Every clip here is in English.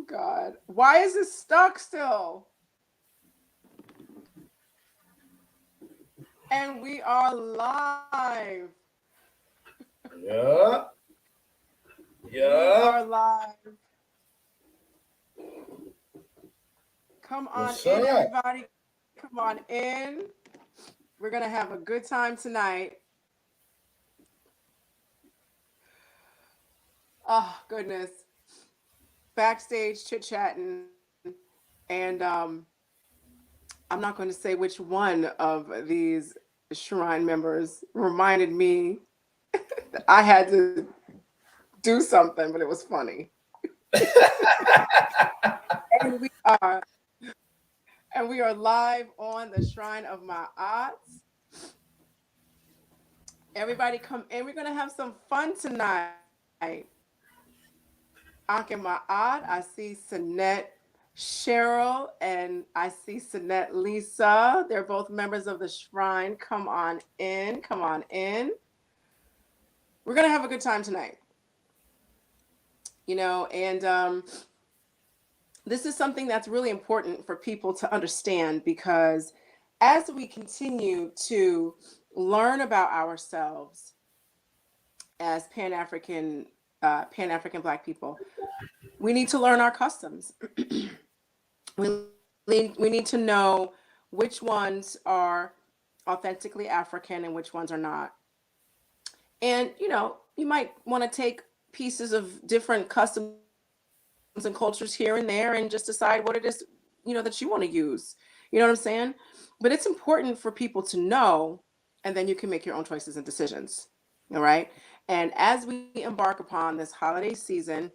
God. Why is it stuck still? And we are live. Yeah. We Yeah. are live. Come on What's in, up? everybody. Come on in. We're going to have a good time tonight. Oh, goodness. Backstage chit chatting. And I'm not going to say which one of these Shrine members reminded me that I had to do something, but it was funny. And we are live on the Shrine of my Arts. Everybody come in. We're going to have some fun tonight. Ankh and my aunt. I see Sinette Cheryl and I see Sinette Lisa. They're both members of the Shrine. Come on in. Come on in. We're going to have a good time tonight. And this is something that's really important for people to understand because as we continue to learn about ourselves as Pan African Black people, we need to learn our customs. we need to know which ones are authentically African and which ones are not. And you might want to take pieces of different customs and cultures here and there and just decide what it is that you want to use. You know what I'm saying? But it's important for people to know, and then you can make your own choices and decisions. All right. And as we embark upon this holiday season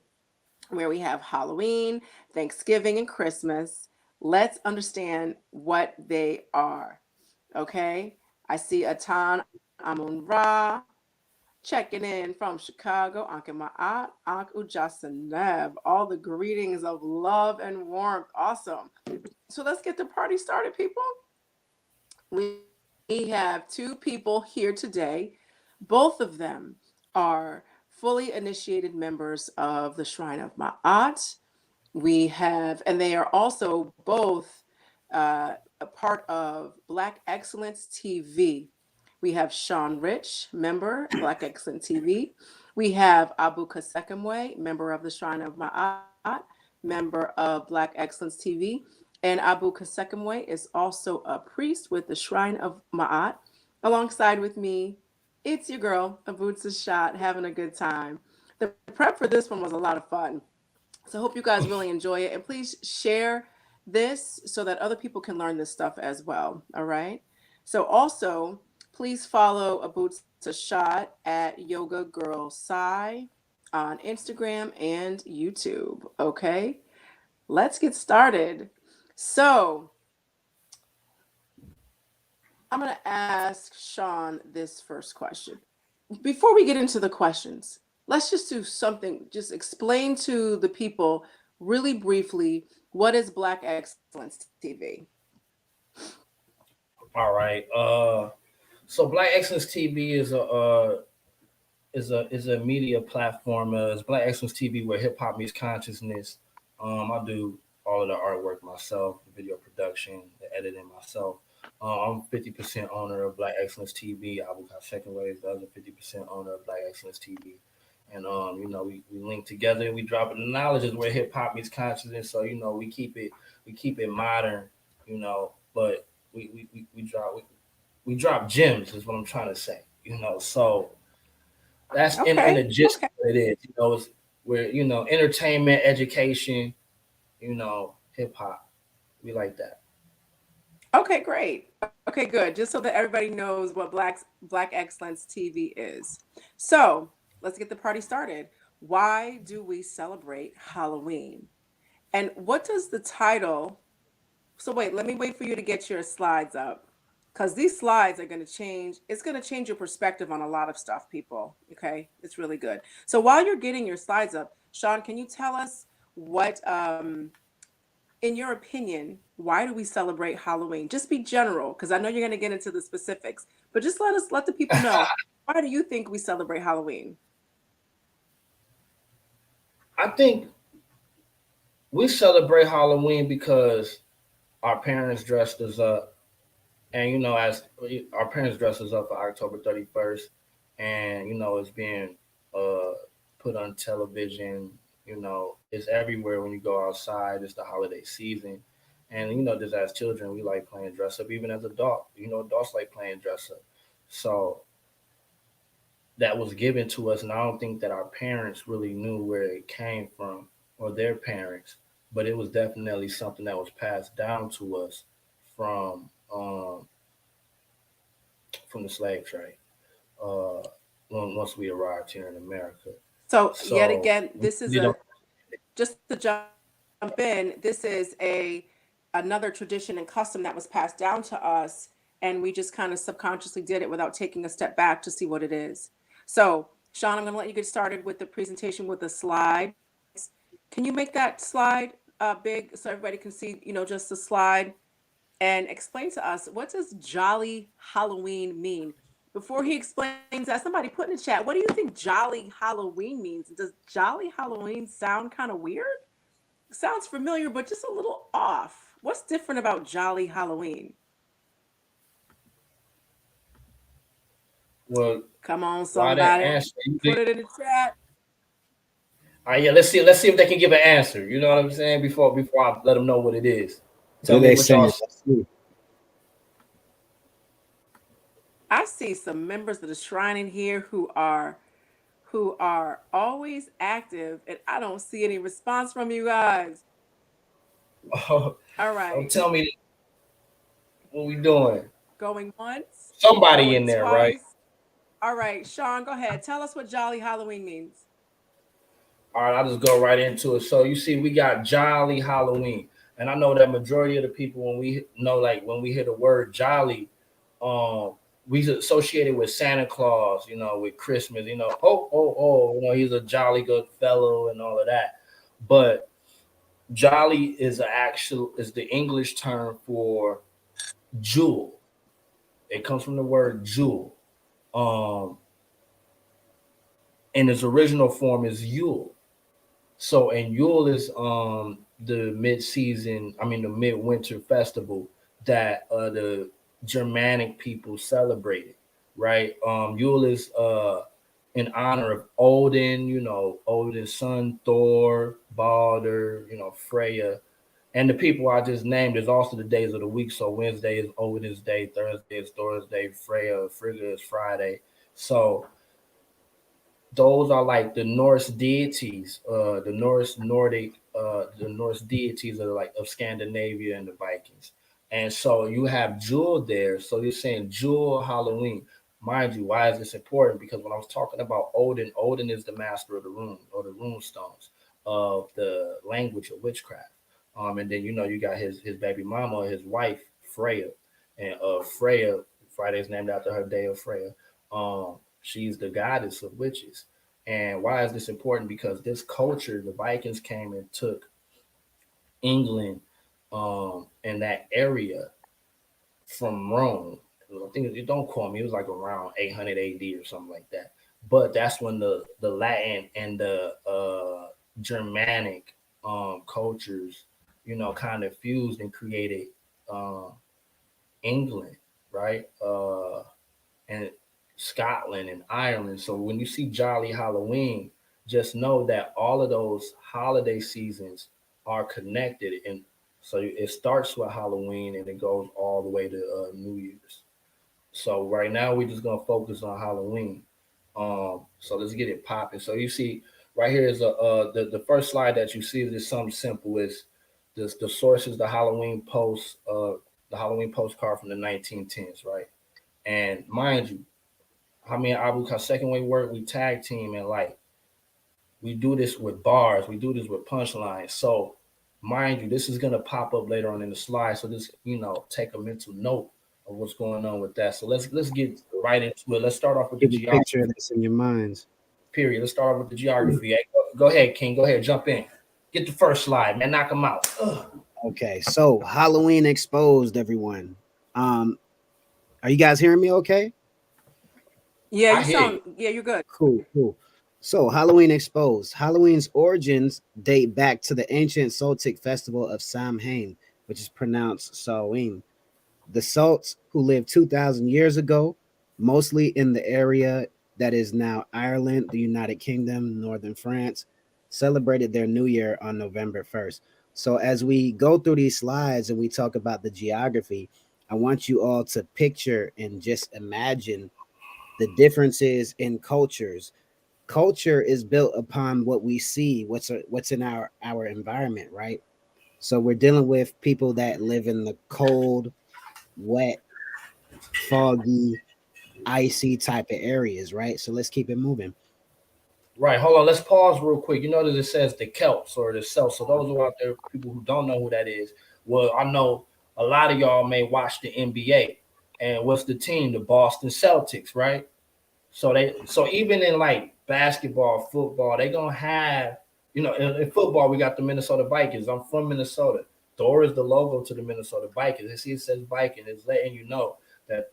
where we have Halloween, Thanksgiving, and Christmas, let's understand what they are. Okay. I see Atan Amun Ra checking in from Chicago. Ankh Ma'at, Ankh Ujasanev. All the greetings of love and warmth. Awesome. So let's get the party started, people. We have two people here today. Both of them are fully initiated members of the Shrine of Ma'at. And they are also both a part of Black Excellence TV. We have Shawn Rich, member, Black Excellence TV. We have Abu Khasekhemwy, member of the Shrine of Ma'at, member of Black Excellence TV. And Abu Khasekhemwy is also a priest with the Shrine of Ma'at. Alongside with me, it's your girl, Abu Shot, having a good time. The prep for this one was a lot of fun. So I hope you guys really enjoy it. And please share this so that other people can learn this stuff as well. All right. So also, please follow Abutsa Shot at Yoga Girl Sai on Instagram and YouTube. Okay. Let's get started. So I'm going to ask Shawn this first question. Before we get into the questions, let's just do something. Just explain to the people really briefly what is Black Excellence TV. All right. So Black Excellence TV is a media platform. It's Black Excellence TV where hip hop meets consciousness. I do all of the artwork myself, the video production, the editing myself. I'm 50% owner of Black Excellence TV. Abu Khasekhemwy is the other 50% owner of Black Excellence TV. And we link together and we drop it. The knowledge is where hip hop meets consciousness. So we keep it modern, but we drop gems is what I'm trying to say. So that's in Okay. the gist Okay. of what it is. It's where entertainment, education, hip hop. We like that. Okay, great. Okay, good. Just so that everybody knows what Black Excellence TV is. So let's get the party started. Why do we celebrate Halloween? And what does the title? So wait, let me wait for you to get your slides up. Because these slides are going to change. It's going to change your perspective on a lot of stuff, people. Okay. It's really good. So while you're getting your slides up, Shawn, can you tell us what, in your opinion, why do we celebrate Halloween? Just be general, because I know you're going to get into the specifics, but just let the people know, why do you think we celebrate Halloween? I think we celebrate Halloween because our parents dressed us up, and as our parents dressed us up for October 31st, and it's being uh put on television. It's everywhere when you go outside. It's the holiday season, and just as children, we like playing dress up. Even as adult, adults like playing dress up. So that was given to us, and I don't think that our parents really knew where it came from or their parents, but it was definitely something that was passed down to us from um, from the slave trade. Uh, once we arrived here in America, So yet so again, this is you a don't. just to jump in. This is another tradition and custom that was passed down to us, and we just kind of subconsciously did it without taking a step back to see what it is. So, Shawn, I'm going to let you get started with the presentation with the slides. Can you make that slide big so everybody can see, just the slide, and explain to us, what does Jolly Halloween mean? Before he explains that, somebody put in the chat, what do you think Jolly Halloween means? Does Jolly Halloween sound kind of weird? Sounds familiar, but just a little off. What's different about Jolly Halloween? Well, Come on, why that somebody. answer? Put it in the chat. Yeah, let's see if they can give an answer. You know what I'm saying? Before I let them know what it is. What Tell are me they what y'all. saying? Let's see. I see some members of the shrine in here who are always active, and I don't see any response from you guys. All Don't right. tell me what we doing. Going once, Somebody going in there, right? twice. All right, Shawn, go ahead. Tell us what Jolly Halloween means. All right, I'll just go right into it. So you see, we got Jolly Halloween, and I know that majority of the people, when we know, like when we hear the word Jolly, um, we associate it with Santa Claus, with Christmas, he's a jolly good fellow and all of that. But Jolly is the English term for jewel. It comes from the word jewel. Um, and its original form is Yule. So, and Yule is the midwinter festival that the Germanic people celebrated, right? Yule is in honor of Odin, Odin's son Thor, Balder, Freya, and the people I just named is also the days of the week. So Wednesday is Odin's day, Thursday is Thor's day, Freya, Frigga is Friday. So those are like the Norse deities, the Norse deities are like of Scandinavia and the Vikings. And so you have Jewel there. So you're saying Jewel Halloween. Mind you, why is this important? Because when I was talking about Odin, Odin is the master of the rune or the rune stones of the language of witchcraft. And then you got his baby mama, his wife, Freya. And Freya, Friday is named after her day of Freya. She's the goddess of witches. And why is this important? Because this culture, the Vikings came and took England and that area from Rome. I think you don't quote me, it was like around 800 AD or something like that. But that's when the Latin and the Germanic cultures, kind of fused and created um, England, right? And Scotland and Ireland. So when you see Jolly Halloween, just know that all of those holiday seasons are connected. And so it starts with Halloween and it goes all the way to New Year's. So right now we're just gonna focus on Halloween. So let's get it popping. So you see right here is the first slide that you see is something simple. Is the source is the Halloween postcard from the 1910s, right? And mind you, how me and Abu Khasekhemwy work, we tag team and like we do this with bars, we do this with punchlines. So mind you, this is gonna pop up later on in the slide. So just take a mental note of what's going on with that. So let's get right into it. Let's start off with the Give a geography. picture of this in your minds. Period. Let's start off with the geography. Hey, go ahead, King. Go ahead, jump in. Get the first slide, man. Knock them out. Ugh. Okay, so Halloween exposed, everyone. Are you guys hearing me okay? Yeah, I you hear you. sound, yeah, you're good. Cool. So, Halloween exposed. Halloween's origins date back to the ancient Celtic festival of Samhain, which is pronounced Samhain. The Celts, who lived 2,000 years ago, mostly in the area that is now Ireland, the United Kingdom, northern France, celebrated their new year on November 1st. So, as we go through these slides and we talk about the geography, I want you all to picture and just imagine the differences in cultures. Culture is built upon what we see, what's in our environment, right? So we're dealing with people that live in the cold, wet, foggy, icy type of areas, right? So let's keep it moving. Right. Hold on. Let's pause real quick. You notice it says the Celts or the Celts. So those who are out there, people who don't know who that is, well, I know a lot of y'all may watch the NBA. And what's the team? The Boston Celtics, right? So even in like basketball, football, they gonna have, in football we got the Minnesota Vikings. I'm from Minnesota. Thor is the logo to the Minnesota Vikings. And see, it says Viking. It's letting you know that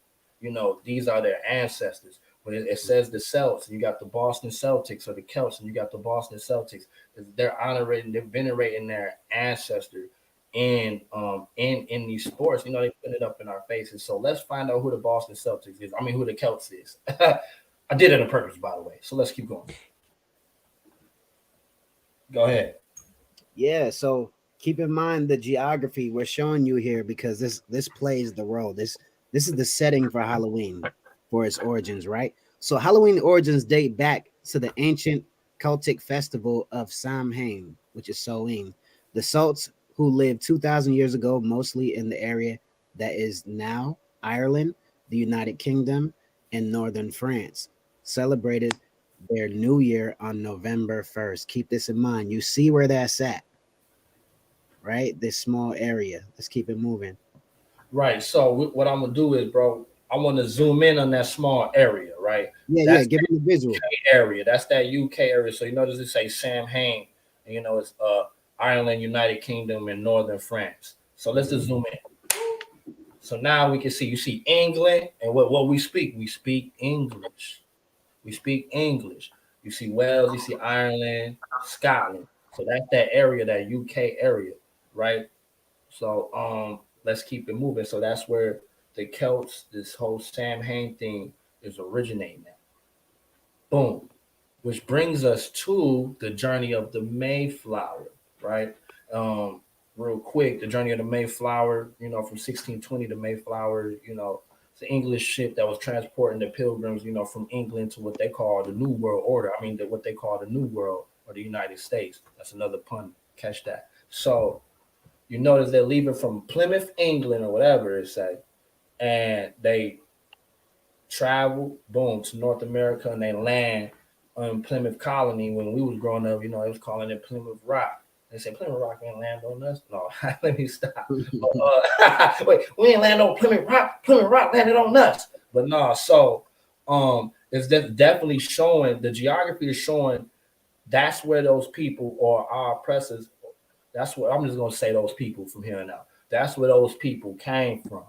these are their ancestors. But it says the Celts, and you got the Boston Celtics or the Celts, and you got the Boston Celtics. They're honoring, they're venerating their ancestor in these sports. They put it up in our faces. So let's find out who the Boston Celtics is. I mean, who the Celts is. I did it on purpose, by the way. So let's keep going. Go ahead. Yeah, so keep in mind the geography we're showing you here because this plays the role. This is the setting for Halloween for its origins, right? So Halloween origins date back to the ancient Celtic festival of Samhain, which is Samhain. The Celts, who lived 2,000 years ago, mostly in the area that is now Ireland, the United Kingdom, and northern France, celebrated their new year on November 1st. Keep this in mind. You see where that's at, right? This small area. Let's keep it moving. Right. So what I'm gonna do is, bro, I want to zoom in on that small area, right? Yeah, yeah. That's Give me the visual. the area. That's that UK area. So you notice it say Sam Hain, and it's Ireland, United Kingdom, and Northern France. So let's just zoom in. So now we can see, you see England, and what we speak English. We speak English. You see Wales, you see Ireland, Scotland. So that's that area, that UK area, right? So let's keep it moving. So that's where the Celts, this whole Sam Hain thing is originating at. Boom. Which brings us to the journey of the Mayflower, right? Real quick, the journey of the Mayflower, from 1620 to Mayflower, it's an English ship that was transporting the pilgrims, from England to what they call the New World Order. I mean, what they call the New World or the United States. That's another pun. Catch that. So you notice they're leaving from Plymouth, England, or whatever it say, and they travel, boom, to North America, and they land on Plymouth Colony. When we was growing up, they was calling it Plymouth Rock. They say Plymouth Rock ain't land on us. No, let me stop. Wait, we ain't land on Plymouth Rock. Plymouth Rock landed on us. But no, so it's definitely showing, the geography is showing that's where those people or our oppressors, that's what I'm just gonna say, those people from here on out. That's where those people came from,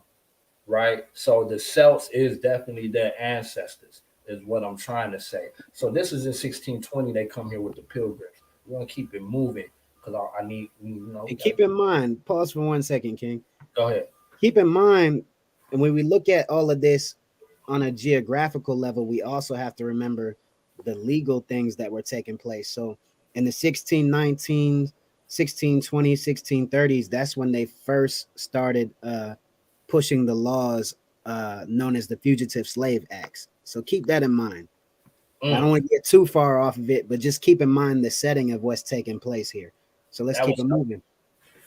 right? So the Celts is definitely their ancestors, is what I'm trying to say. So this is in 1620. They come here with the Pilgrims. We're gonna keep it moving because I need, And keep in mind, pause for 1 second, King. Go ahead. Keep in mind, and when we look at all of this on a geographical level, we also have to remember the legal things that were taking place. So in the 1619, 1620, 1630s, that's when they first started pushing the laws known as the Fugitive Slave Acts. So keep that in mind. I don't want to get too far off of it, but just keep in mind the setting of what's taking place here. So let's keep it moving.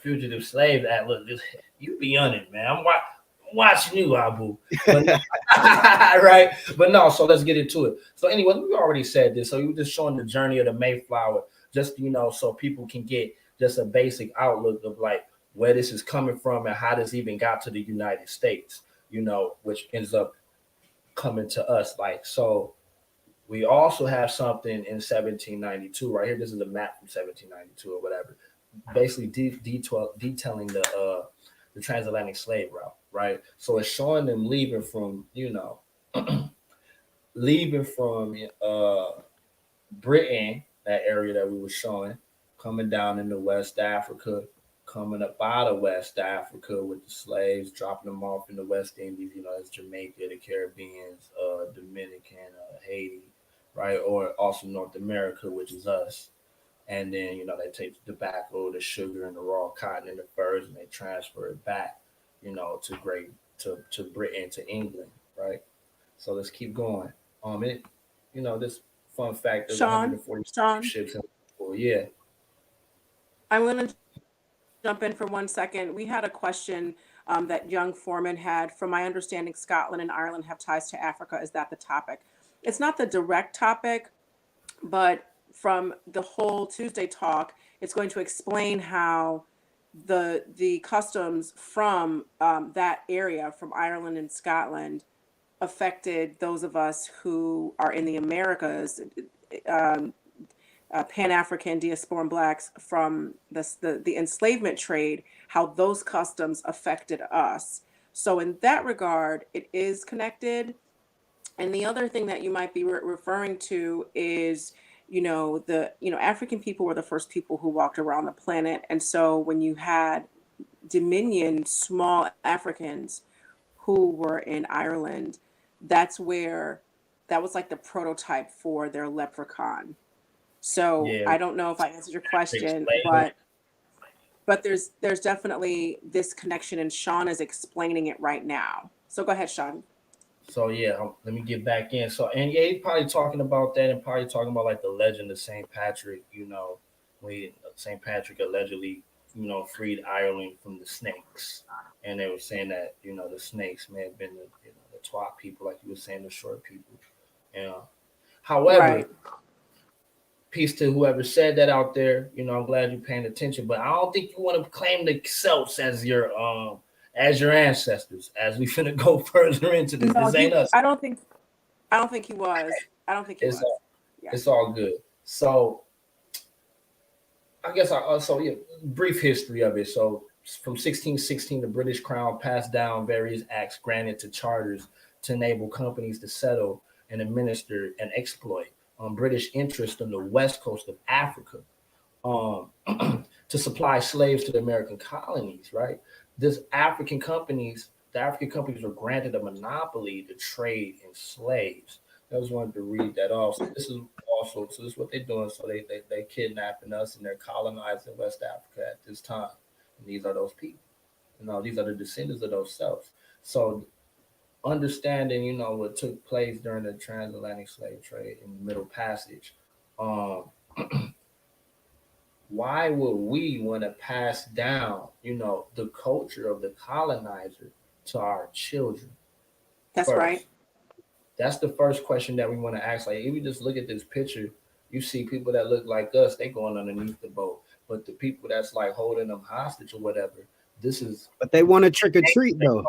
Fugitive Slave Act. Look, you be on it, man. I'm watching you, Abu. But, right? But no, so let's get into it. So anyway, we already said this. So you were just showing the journey of the Mayflower, just, so people can get just a basic outlook of like where this is coming from and how this even got to the United States, which ends up coming to us. Like, so we also have something in 1792 right here. This is a map from 1792 or whatever, basically detailing the transatlantic slave route, right? So it's showing them leaving from, leaving from Britain, that area that we were showing, coming down into West Africa, coming up out of West Africa with the slaves, dropping them off in the West Indies, as Jamaica, the Caribbean, Dominican, Haiti, right? Or also North America, which is us. And then, they take the tobacco, the sugar, and the raw cotton and the furs, and they transfer it back, to to Britain, to England, right? So let's keep going. This fun fact, there's Shawn, 140 Shawn, ships. Yeah. I'm going to jump in for 1 second. We had a question that young Foreman had. From my understanding, Scotland and Ireland have ties to Africa. Is that the topic? It's not the direct topic, but from the whole Tuesday talk, it's going to explain how the customs from that area, from Ireland and Scotland, affected those of us who are in the Americas, um, Pan African diasporan blacks from the enslavement trade, how those customs affected us. So in that regard, it is connected. And the other thing that you might be referring to is, African people were the first people who walked around the planet. And so when you had Dominion small Africans who were in Ireland, that's where that was like the prototype for their leprechaun. So Yeah. I don't know if I answered your question, Explain. but there's definitely this connection, and Shawn is explaining it right now. So go ahead, Shawn. So yeah, let me get back in. So and yeah, he's probably talking about that, and probably talking about like the legend of Saint Patrick. When Saint Patrick allegedly, freed Ireland from the snakes, and they were saying that the snakes may have been the twat people, like you were saying, the short people. However, Right. peace to whoever said that out there. I'm glad you're paying attention, but I don't think you want to claim the Celts as your ancestors. As we finna go further into this, No, this ain't us. I don't think he was. I don't think he It's was. all, Yeah. it's all good. So I guess brief history of it. So from 1616, the British Crown passed down various acts granted to charters to enable companies to settle and administer and exploit British interest on the west coast of Africa, um, to supply slaves to the American colonies. Right, the African companies were granted a monopoly to trade in slaves. I just wanted to read that off. So this is what they're doing. So they kidnapping us and they're colonizing West Africa at this time. And these are those people. These are the descendants of those cells. So understanding, what took place during the transatlantic slave trade in the Middle Passage, um, why would we want to pass down, the culture of the colonizer to our children That's right. first? That's the first question that we want to ask. Like, if you just look at this picture, you see people that look like us, they going underneath the boat. But the people that's like holding them hostage or whatever, this is. But they want to trick or treat though.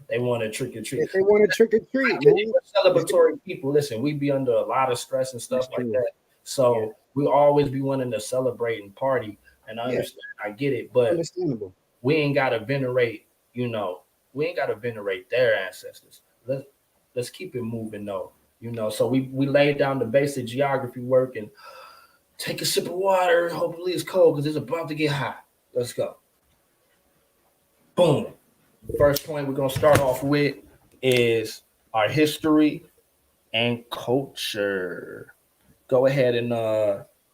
They want to trick or treat. They want to trick or treat, man. We're celebratory people. Listen, we be under a lot of stress and stuff like that. So we always be wanting to celebrate and party. And I understand, I get it, but Understandable. we ain't gotta venerate, we ain't gotta venerate their ancestors. Let's keep it moving though. So we laid down the basic geography work and take a sip of water. Hopefully it's cold because it's about to get hot. Let's go. Boom. First point we're gonna start off with is our history and culture. Go ahead and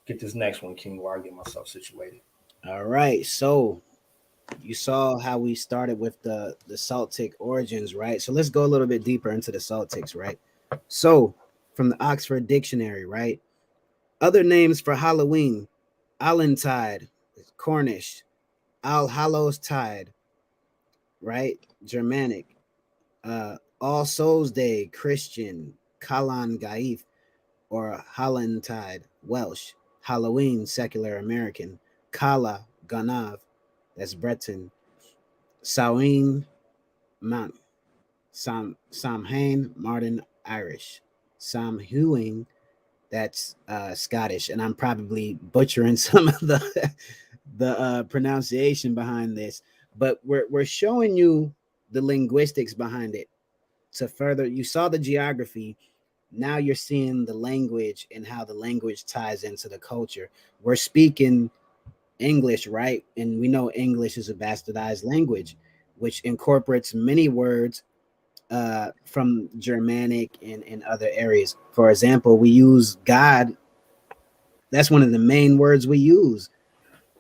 get this next one, King, while I get myself situated. All right. So you saw how we started with the Celtic origins, right? So let's go a little bit deeper into the Celtics, right? So from the Oxford Dictionary, right? Other names for Halloween: Allantide, Cornish; All Hallows Tide, right? Germanic; All Souls Day, Christian; Calan Gaif or Hollantide, Welsh; Halloween, secular American; Kala, Ganav, that's Breton; Samhain, Man, Samhain, Martin, Irish; Samhain, that's Scottish, and I'm probably butchering some of the pronunciation behind this, but we're showing you the linguistics behind it to further. You saw the geography. now you're seeing the language and how the language ties into the culture. We're speaking English, right? And we know English is a bastardized language, which incorporates many words from Germanic and other areas. For example, we use God. That's one of the main words we use.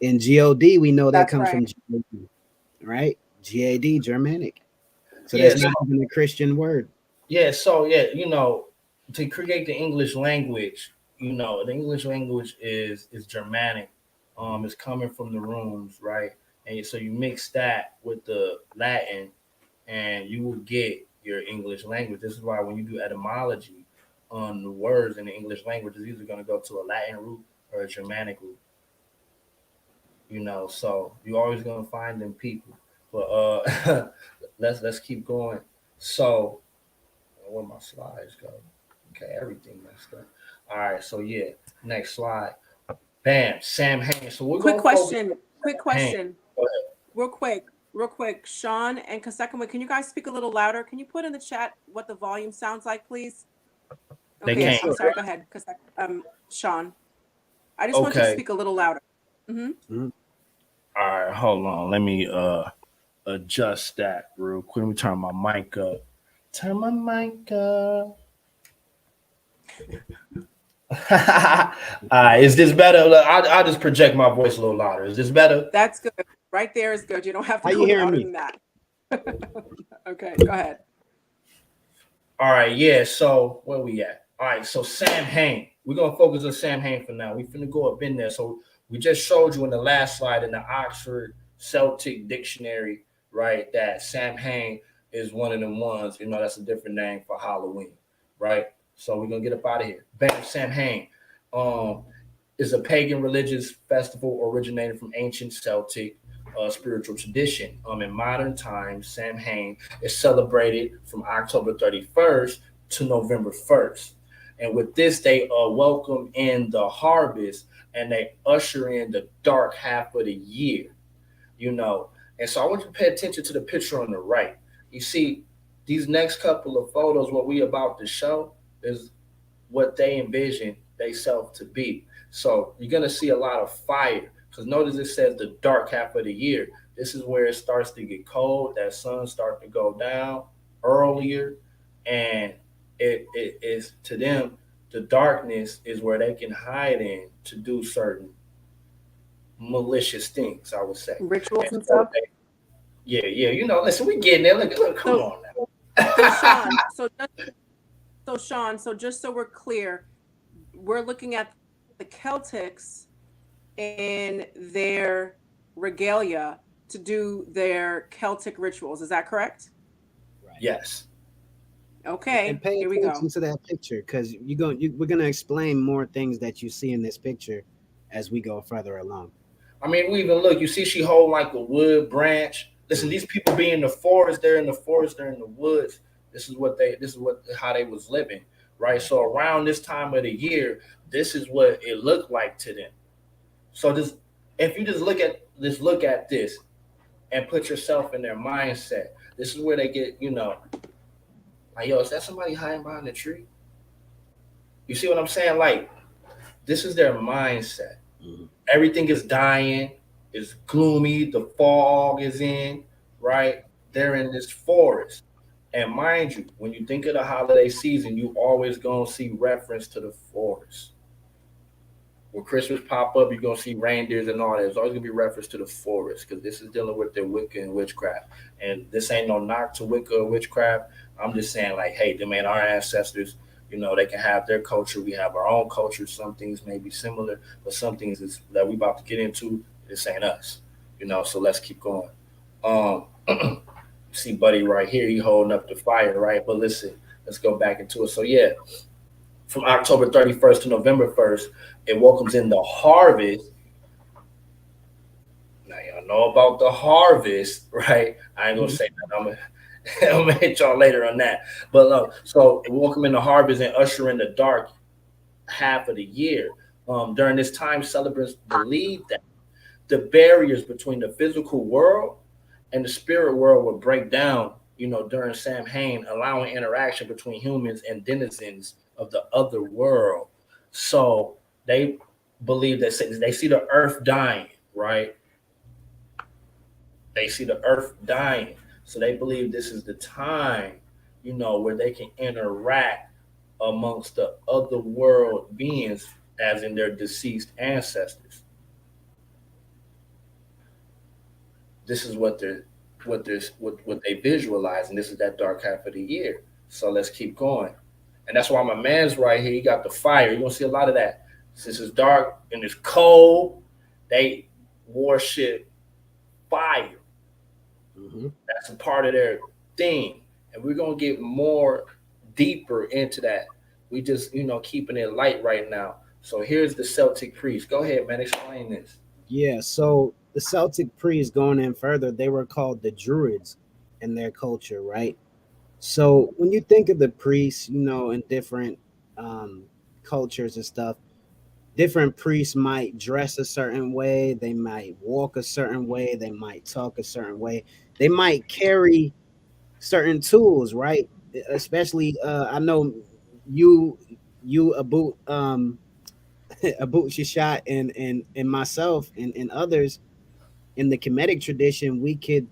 In God, we know that That's comes from right. GAD, right? GAD, Germanic. So Yeah, that's so not even a Christian word. to create the English language, the English language is Germanic. It's coming from the runes, right? And so you mix that with the Latin, and you will get your English language. This is why when you do etymology on the words in the English language, it's either going to go to a Latin root or a Germanic root. So you're always going to find them people. But let's keep going. So where my slides go? Okay, everything messed up. All right, so yeah, next slide. Bam, Sam Hain. So we're Quick gonna focus question. Quick on Hain. question. Go ahead. Real quick. Shawn and Khasekhemwy, can you guys speak a little louder? Can you put in the chat what the volume sounds like, please? They Okay, Yeah, can't. I'm sure. sorry. Go ahead, Shawn. I just want you to Okay. speak a little louder. Mm-hmm. Mhm. All right, hold on. Let me adjust that real quick. Let me turn my mic up. Turn my mic up. All right, is this better? Look, I'll just project my voice a little louder. Is this better? That's good. Right there is good. You don't have to How you go hearing louder me? than that. Okay, go ahead. All right, yeah. So where we at? All right, so Sam Hain. We're gonna focus on Sam Hain for now. We finna go up in there. So we just showed you in the last slide in the Oxford Celtic Dictionary, right? That Sam Hain is one of them ones. That's a different name for Halloween, right? So we're gonna get up out of here. Bam, Sam Hain. Um, is a pagan religious festival originated from ancient Celtic spiritual tradition. In modern times, Samhain is celebrated from October 31st to November 1st. And with this, they welcome in the harvest and they usher in the dark half of the year, you know. And so I want you to pay attention to the picture on the right. You see, these next couple of photos, what we about to show is what they envision they self to be. So you're gonna see a lot of fire because notice it says the dark half of the year. This is where it starts to get cold. That sun starts to go down earlier, and it is to them the darkness is where they can hide in to do certain malicious things. I would say. Rituals And and so stuff. yeah. Listen, we getting there. Look, come So, on so now. Shawn, so just so we're clear, we're looking at the Celtics in their regalia to do their Celtic rituals. Is that correct? Right. Yes. And Okay, pay here we attention go. to that picture because we're gonna explain more things that you see in this picture as we go further along. I mean, we even look. You see, she hold like a wood branch. Listen, these people be in the forest. They're in the forest. They're in the woods. This is what how they was living, right? So around this time of the year, this is what it looked like to them. So this, if you look at this and put yourself in their mindset. This is where they get, like, yo, is that somebody hiding behind the tree? You see what I'm saying? Like, this is their mindset. Mhm. Everything is dying, it's gloomy, the fog is in, right? They're in this forest. And mind you, when you think of the holiday season, you always gonna see reference to the forest. When Christmas pop up, you're gonna see reindeers and all that. There's always gonna be reference to the forest because this is dealing with their Wicca and witchcraft. And this ain't no knock to Wicca or witchcraft. I'm just saying, like, hey, them ain't our ancestors. They can have their culture. We have our own culture. Some things may be similar, but some things that we about to get into, this ain't us. So let's keep going. See Buddy right here, he holding up the fire, right? But listen, let's go back into it. So yeah, from October 31st to November 1st, it welcomes in the harvest. Now y'all know about the harvest, right? I ain't gonna say that. I'm gonna hit y'all later on that. But so welcome in the harvest and usher in the dark half of the year. During this time, celebrants believe that the barriers between the physical world and the spirit world would break down, during Samhain, allowing interaction between humans and denizens of the other world. So they believe that they see the earth dying, right? They see the earth dying. So they believe this is the time, where they can interact amongst the other world beings, as in their deceased ancestors. This is what they visualize, and this is that dark half of the year. So let's keep going. And that's why my man's right here. He got the fire. You're gonna see a lot of that. Since it's dark and it's cold, they worship fire. Mm-hmm. That's a part of their thing. And we're gonna get more deeper into that. We just, keeping it light right now. So here's the Celtic priest. Go ahead, man. Explain this. Yeah, so the Celtic priests, going in further, they were called the Druids in their culture, right? So when you think of the priests, in different cultures and stuff, different priests might dress a certain way, they might walk a certain way, they might talk a certain way, they might carry certain tools, right? Especially, I know you Abu Abu Shishat and myself and others in the Kemetic tradition, we could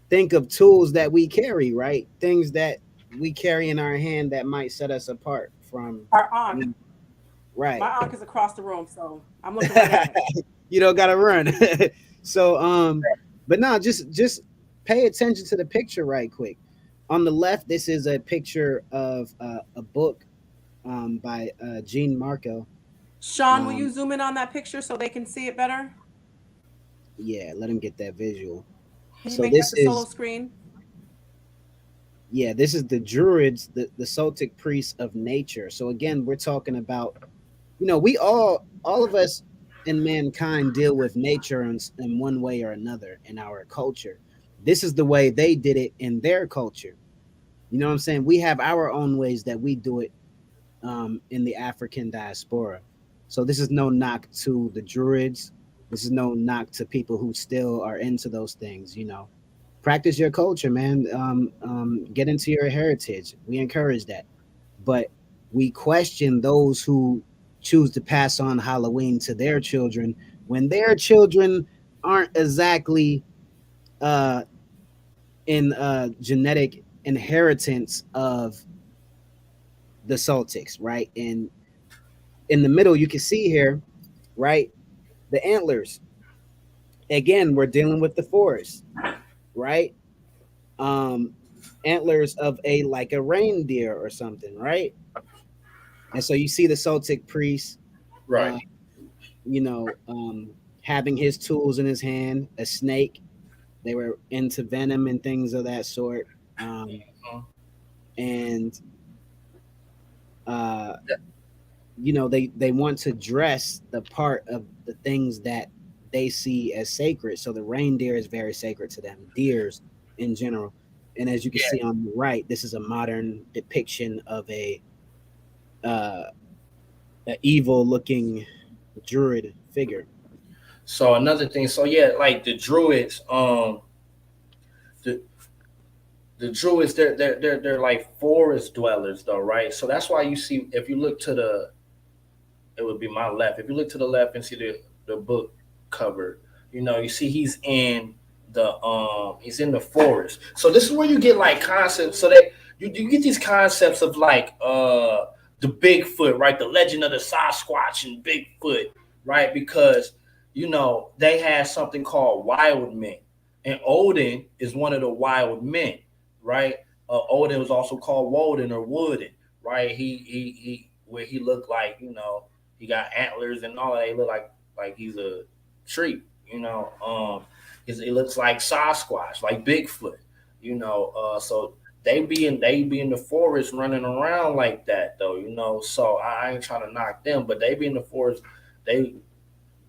think of tools that we carry, right? Things that we carry in our hand that might set us apart from, Our Ankh. Right. My Ankh is across the room, so I'm looking right at it. You don't gotta run. So but no, just pay attention to the picture right quick. On the left, this is a picture of a book by Jean Marco. Shawn, will you zoom in on that picture so they can see it better? Yeah, let him get that visual. Can you So make that this the solo is screen? this is the Druids, the Celtic priests of nature. So again, we're talking about, we all of us in mankind deal with nature in one way or another in our culture. This is the way they did it in their culture. You know what I'm saying? We have our own ways that we do it in the African diaspora. So this is no knock to the Druids. This is no knock to people who still are into those things. Practice your culture, man. Get into your heritage. We encourage that, but we question those who choose to pass on Halloween to their children when their children aren't exactly in genetic inheritance of the Celtics, right? And in the middle, you can see here, right, the antlers. Again, we're dealing with the forest, right? Um, Antlers of like a reindeer or something, right? And so you see the Celtic priest, Right. having his tools in his hand, a snake. They were into venom and things of that sort. And they want to dress the part of the things that they see as sacred. So the reindeer is very sacred to them, deers in general. And as you can see on the right, this is a modern depiction of a evil looking druid figure. So another thing, like the Druids, the the Druids, they're like forest dwellers though, right? So that's why you see, if you look to it would be my left. If you look to the left and see the book cover, you see he's in the forest. So this is where you get like concepts. So you get these concepts of like the Bigfoot, right? The legend of the Sasquatch and Bigfoot, right? Because they had something called wild men, and Odin is one of the wild men, right? Odin was also called Woden or Wooden, right? He where he looked like he got antlers and all that. He looked like he's a tree, It looks like Sasquatch, like Bigfoot, So they be in the forest running around like that though, So I ain't trying to knock them, but they be in the forest. They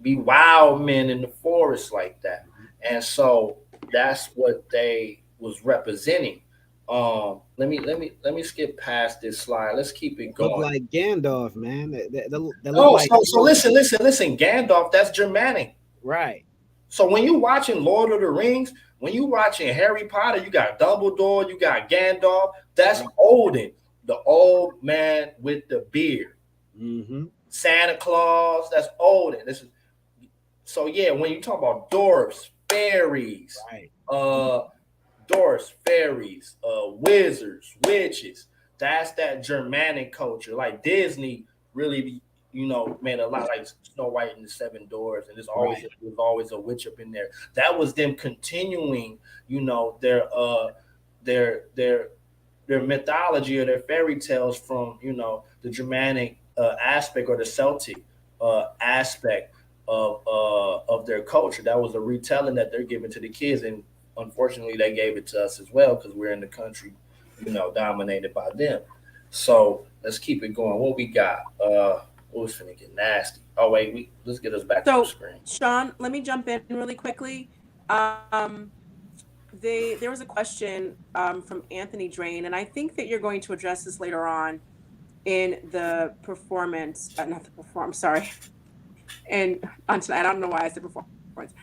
be wild men in the forest like that, and so that's what they was representing. Let me skip past this slide. Let's keep it going. Look like Gandalf, man. They look like so listen. Gandalf, that's Germanic, right? So when you watching Lord of the Rings, when you watching Harry Potter, you got Dumbledore, you got Gandalf. That's Odin. the old man with the beard. Mm-hmm. Santa Claus, that's Odin. This is so yeah, when you talk about dwarfs, fairies, Right. dwarfs, fairies, wizards, witches, that's that Germanic culture. Like Disney really, made a lot like Snow White and the Seven Dwarfs, and there's always a witch up in there. That was them continuing, their their mythology or their fairy tales from the Germanic aspect or the Celtic aspect of their culture. That was a retelling that they're giving to the kids, and unfortunately, they gave it to us as well because we're in the country, dominated by them. So let's keep it going. What we got? It's finna get nasty. Oh wait, let's get us back to the screen. Shawn, let me jump in really quickly. There was a question from Anthony Drain, and I think that you're going to address this later on in the performance, not the performance, sorry. And on tonight, I don't know why I said performance.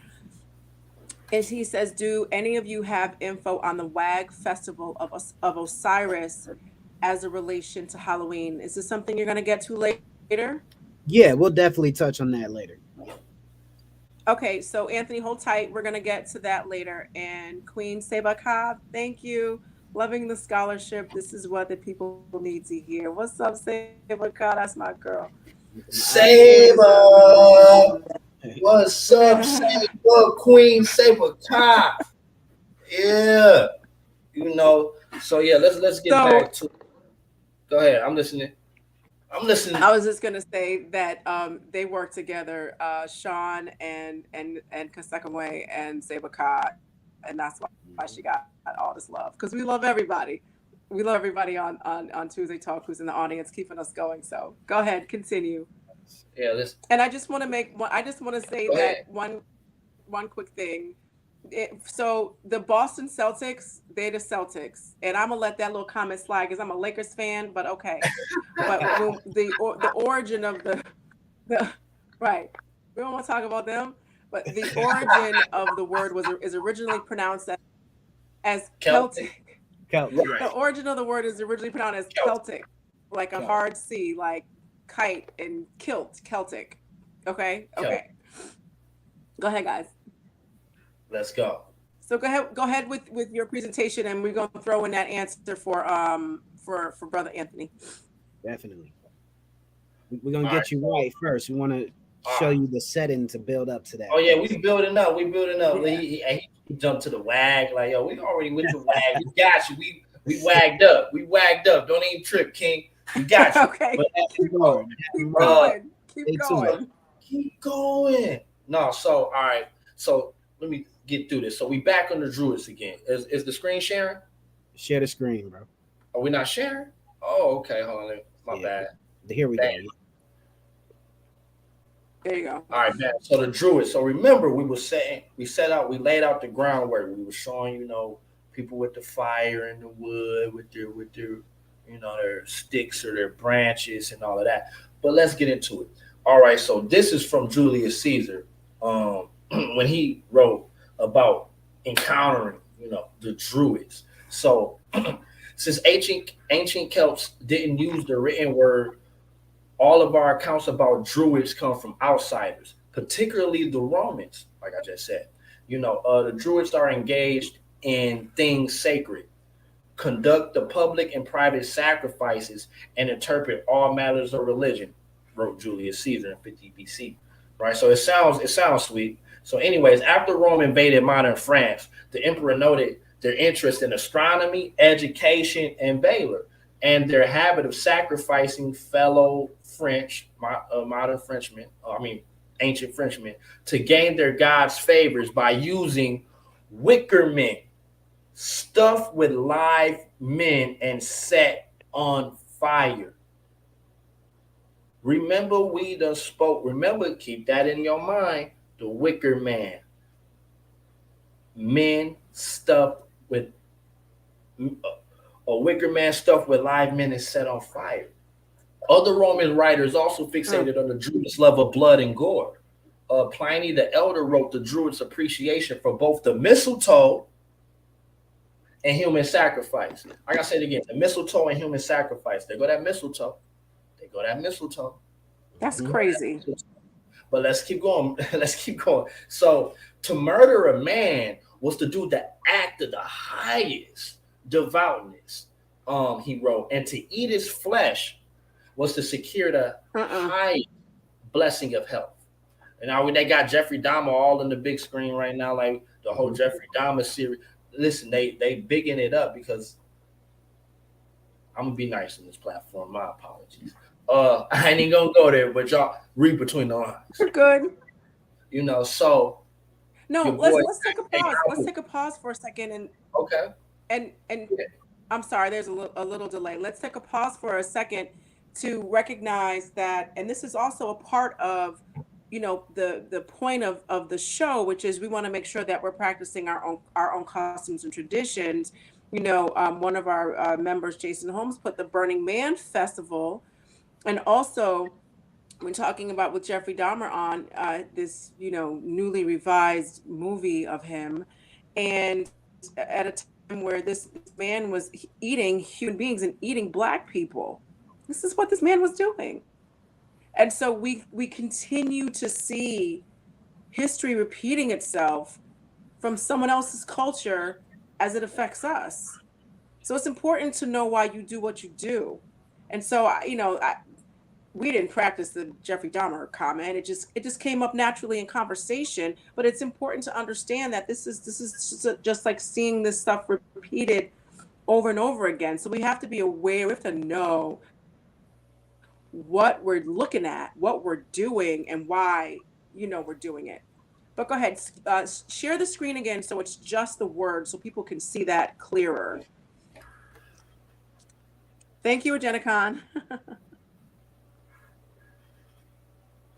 And he says, do any of you have info on the WAG festival of Osiris as a relation to Halloween? Is this something you're going to get to later? Yeah, we'll definitely touch on that later. Okay, so Anthony, hold tight. We're going to get to that later. And Queen Sebaka, thank you. Loving the scholarship. This is what the people need to hear. What's up, Sebaka? That's my girl. Saber! What's up, Saber? Queen Sebaka? Yeah. So yeah, let's get back to it. Go ahead. I'm listening. I was just gonna say that they work together, Shawn and Khasekhemwy and Sebaka, and that's why she got all this love, because we love everybody. We love everybody on Tuesday Talk who's in the audience, keeping us going. So go ahead, continue. Yeah, and I just want to say that one quick thing. So the Boston Celtics, they're the Celtics, and I'm gonna let that little comment slide because I'm a Lakers fan. But okay, but the origin of the right, we don't want to talk about them. But the origin of the word is originally pronounced as Celtic. The origin of the word is originally pronounced as Celtic, like a hard C, like kite and Celtic. Okay. Go ahead, guys. Let's go. So go ahead with your presentation, and we're gonna throw in that answer for Brother Anthony. Definitely. We're gonna get you right first. We want to show you the setting to build up to that. Oh yeah, we building up. Yeah. He jumped to the WAG, like, yo, we already with the WAG. We got you. We wagged up. Don't even trip, King. We got you. Okay. But keep going. No, so all right. So let me get through this. So we back on the Druids again. Is the screen sharing? Share the screen, bro. Are we not sharing? Oh, okay. Hold on. My bad. Here we go. There you go. All right, man. So the Druids. So remember, we laid out the groundwork. We were showing, people with the fire and the wood, with their their sticks or their branches and all of that. But let's get into it. All right. So this is from Julius Caesar. When he wrote about encountering, the Druids. So since ancient Celts didn't use the written word, all of our accounts about Druids come from outsiders, particularly the Romans, like I just said. The Druids are engaged in things sacred, conduct the public and private sacrifices, and interpret all matters of religion, wrote Julius Caesar in 50 BC. Right? So it sounds sweet. So anyways, after Rome invaded modern France, the emperor noted their interest in astronomy, education, and valor, and their habit of sacrificing fellow ancient Frenchmen, to gain their gods' favors by using wicker men stuffed with live men and set on fire. Remember, we done spoke. Remember, keep that in your mind. The wicker man. Men stuffed with a wicker man stuffed with live men and set on fire. Other Roman writers also fixated on the Druids' love of blood and gore. Pliny the Elder wrote the Druids' appreciation for both the mistletoe and human sacrifice. Like I said again, the mistletoe and human sacrifice. They go that mistletoe. They go that mistletoe. That's Mhm. crazy. But let's keep going. Let's keep going. So to murder a man was to do the act of the highest devoutness. He wrote, and to eat his flesh was to secure the Uh-uh. highest blessing of health. And now they got Jeffrey Dahmer all in the big screen right now, like the whole Mhm. Jeffrey Dahmer series. Listen, they bigging it up because I'm gonna be nice on this platform. My apologies. I ain't even gonna go there, but y'all read between the lines. We're good. So your No, boy, let's take a hey, pause. Let's take a pause for a second okay, and yeah, I'm sorry, there's a little delay. Let's take a pause for a second to recognize that, and this is also a part of, the point of the show, which is we want to make sure that we're practicing our own customs and traditions. One of our members, Jason Holmes, put the Burning Man Festival, and also when talking about with Jeffrey Dahmer on this, newly revised movie of him, and at a time where this man was eating human beings and eating black people. This is what this man was doing. And so we continue to see history repeating itself from someone else's culture as it affects us. So it's important to know why you do what you do. And so we didn't practice the Jeffrey Dahmer comment. It just came up naturally in conversation. But it's important to understand that this is just like seeing this stuff repeated over and over again. So we have to be aware. We have to know what we're looking at, what we're doing, and why we're doing it. But go ahead, share the screen again so it's just the words so people can see that clearer. Thank you, Agenicon.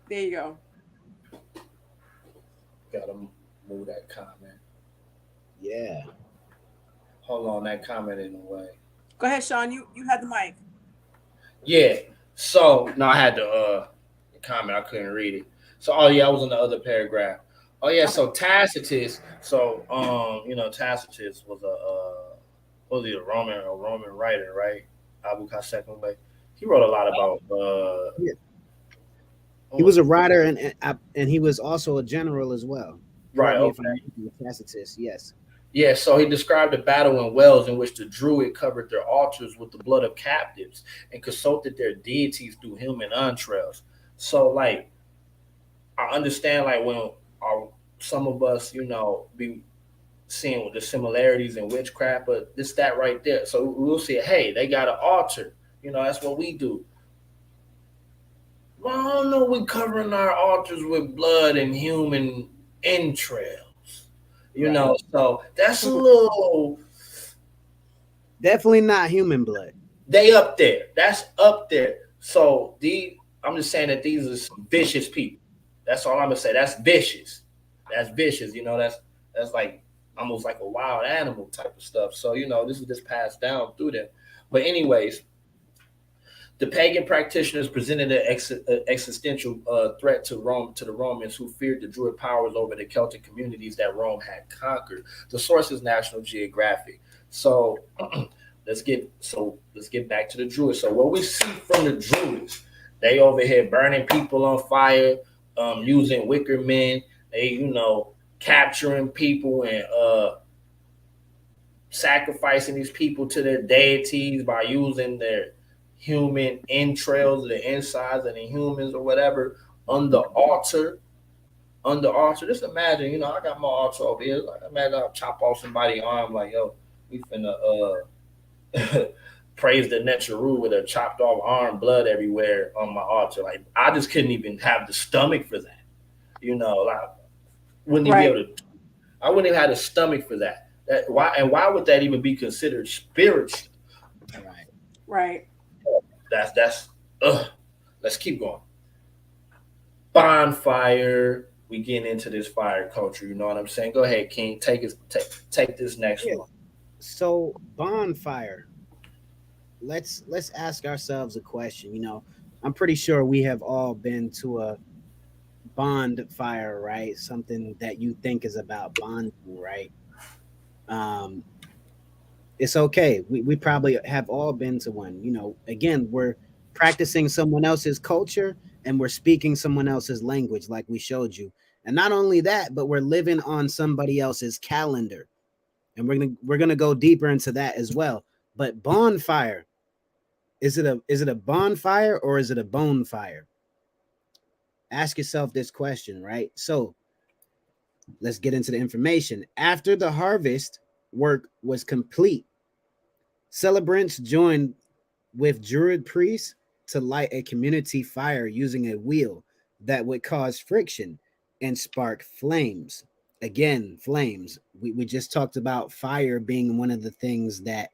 There you go. gotta move that comment. Yeah. Hold on, that comment in the way. Go ahead, Shawn. You had the mic. Yeah. So no, I had the comment. I couldn't read it. So oh yeah, I was in the other paragraph. Oh yeah, Okay. so Tacitus. So Tacitus was was he a Roman writer, right? Abu Khasekhemwy. He wrote a lot about Yeah. what He was was a it? writer and he was also a general as well. Right, Correct me if okay. I'm wrong, Tacitus. Yes. Yeah, so he described a battle in Wales in which the Druid covered their altars with the blood of captives and consulted their deities through human entrails. So, like, I understand, like, when some of us, be seeing the similarities in witchcraft, but this, that right there. So we'll say, hey, they got an altar. That's what we do. Well, I don't know, we covering our altars with blood and human entrails. Right. So that's a Mhm. little. Definitely not human blood. They up there. That's up there. So I'm just saying that these are some vicious people. That's all I'm gonna say. That's vicious. That's vicious. That's like almost like a wild animal type of stuff. So this is just passed down through them. But anyways, the pagan practitioners presented an existential threat to Rome, to the Romans, who feared the Druid powers over the Celtic communities that Rome had conquered. The source is National Geographic. So let's get back to the Druids. So what we see from the Druids, they over here burning people on fire, using wicker men. They capturing people and sacrificing these people to their deities by using their human entrails, the insides of the humans or whatever on the altar. On the altar, just imagine, I got my altar over here. Like, imagine I'll chop off somebody's arm, like, yo, we finna praise the Necharu with a chopped off arm, blood everywhere on my altar. Like, I just couldn't even have the stomach for that. Like, wouldn't even be Right. able to. I wouldn't even have the stomach for that. Why would that even be considered spiritual? Right. Right. That's. Ugh. Let's keep going. Bonfire. We getting into this fire culture. You know what I'm saying? Go ahead, King. Take this next Yeah. one. So bonfire. Let's ask ourselves a question. I'm pretty sure we have all been to a bonfire, right? Something that you think is about bonding, right? Um, It's okay. We probably have all been to one. You know, again, we're practicing someone else's culture and we're speaking someone else's language, like we showed you. And not only that, but we're living on somebody else's calendar. And we're gonna go deeper into that as well. But bonfire, is it a bonfire or is it a bonfire? Ask yourself this question, right? So let's get into the information. After the harvest work was complete, celebrants joined with Druid priests to light a community fire using a wheel that would cause friction and spark flames. Again, flames. We just talked about fire being one of the things that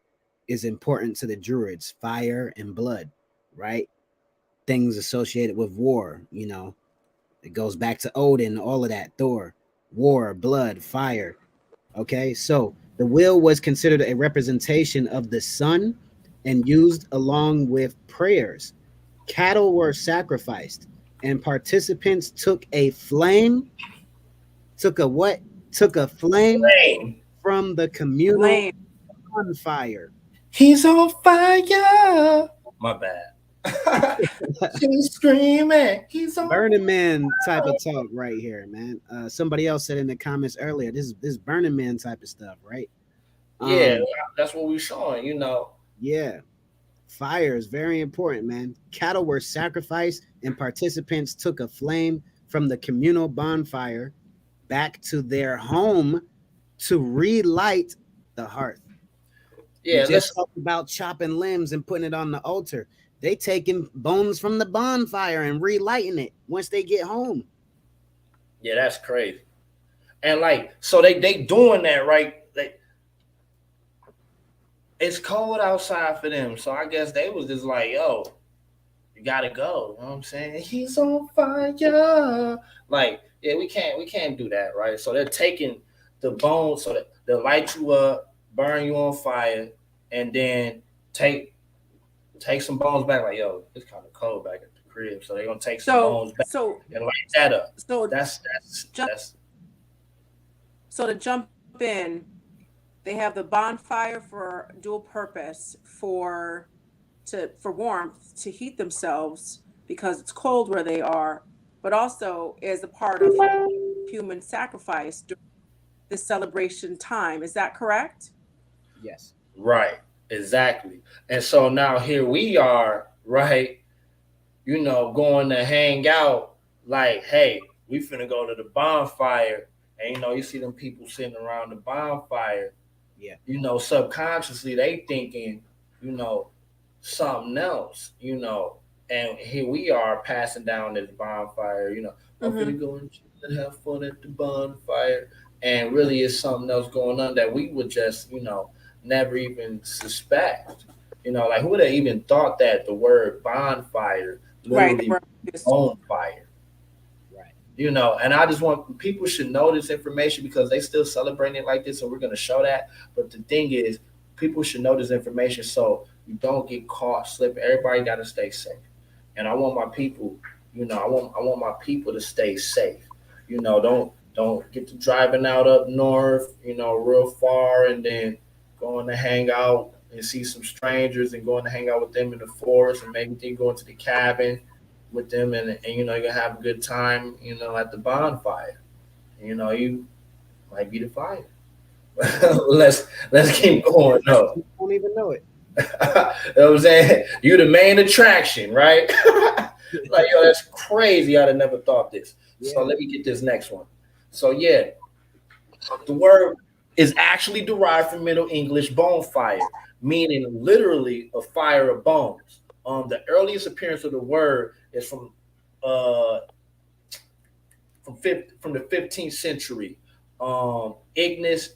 is important to the Druids, fire and blood, right? Things associated with war, you know, it goes back to Odin, all of that, Thor, war, blood, fire. Okay, so the wheel was considered a representation of the sun and used along with prayers. Cattle were sacrificed, and participants took a flame, took a what? Took a flame Flame. from the communal Flame. bonfire. He's on fire. My bad. She's screaming. He's on Burning Man type of talk right here, man. Somebody else said in the comments earlier, this Burning Man type of stuff, right? Yeah, that's what we're showing, you know. Yeah. Fire is very important, man. Cattle were sacrificed and participants took a flame from the communal bonfire back to their home to relight the hearth. We Yeah, just let's talked about chopping limbs and putting it on the altar. They taking bones from the bonfire and relighting it once they get home. yeah, that's crazy. And like, so they doing that, right? It's cold outside for them. So I guess they was just like, yo, you gotta go. You know what I'm saying? He's on fire. Like, yeah, we can't do that, right? So they're taking the bones so that they'll light you up, burn you on fire, and then take take some bones back. Like, yo, it's kind of cold back at the crib. So they're gonna take some So bones back so and light that up. so jump That's so to jump in, they have the bonfire for dual purpose for warmth to heat themselves because it's cold where they are, but also as a part of human sacrifice during this celebration time. Is that correct? Yes. right. Exactly. And so now here we are, right? You know, going to hang out. Like, hey, we finna go to the bonfire. And you know, you see them people sitting around the bonfire. Yeah. You know, subconsciously they thinking, you know, something else, you know. And here we are passing down this bonfire, you know, I'm Mm-hmm. gonna go and have fun at the bonfire. And really it's something else going on that we would just, you know, never even suspect. You know, like who would have even thought that the word bonfire Right. They literally were on fire? Right. You know, and I just want people should know this information because they still celebrating it like this, and we're gonna show that. But the thing is, people should know this information so you don't get caught slipping. Everybody gotta stay safe, and I want my people, you know, I want my people to stay safe. You know, don't get to driving out up north, you know, real far, and then going to hang out and see some strangers and going to hang out with them in the forest, and maybe then going to the cabin with them, and you know you're gonna have a good time, you know, at the bonfire. You know, you might be the fire. Let's keep going. No, You don't even know it. you know what I'm saying? You the main attraction, right? Like, yo, that's crazy. I'd have never thought this. So Yeah. let me get this next one. So yeah, the word is actually derived from Middle English bonfire, meaning literally a fire of bones. The earliest appearance of the word is uh, from the 15th century. Ignis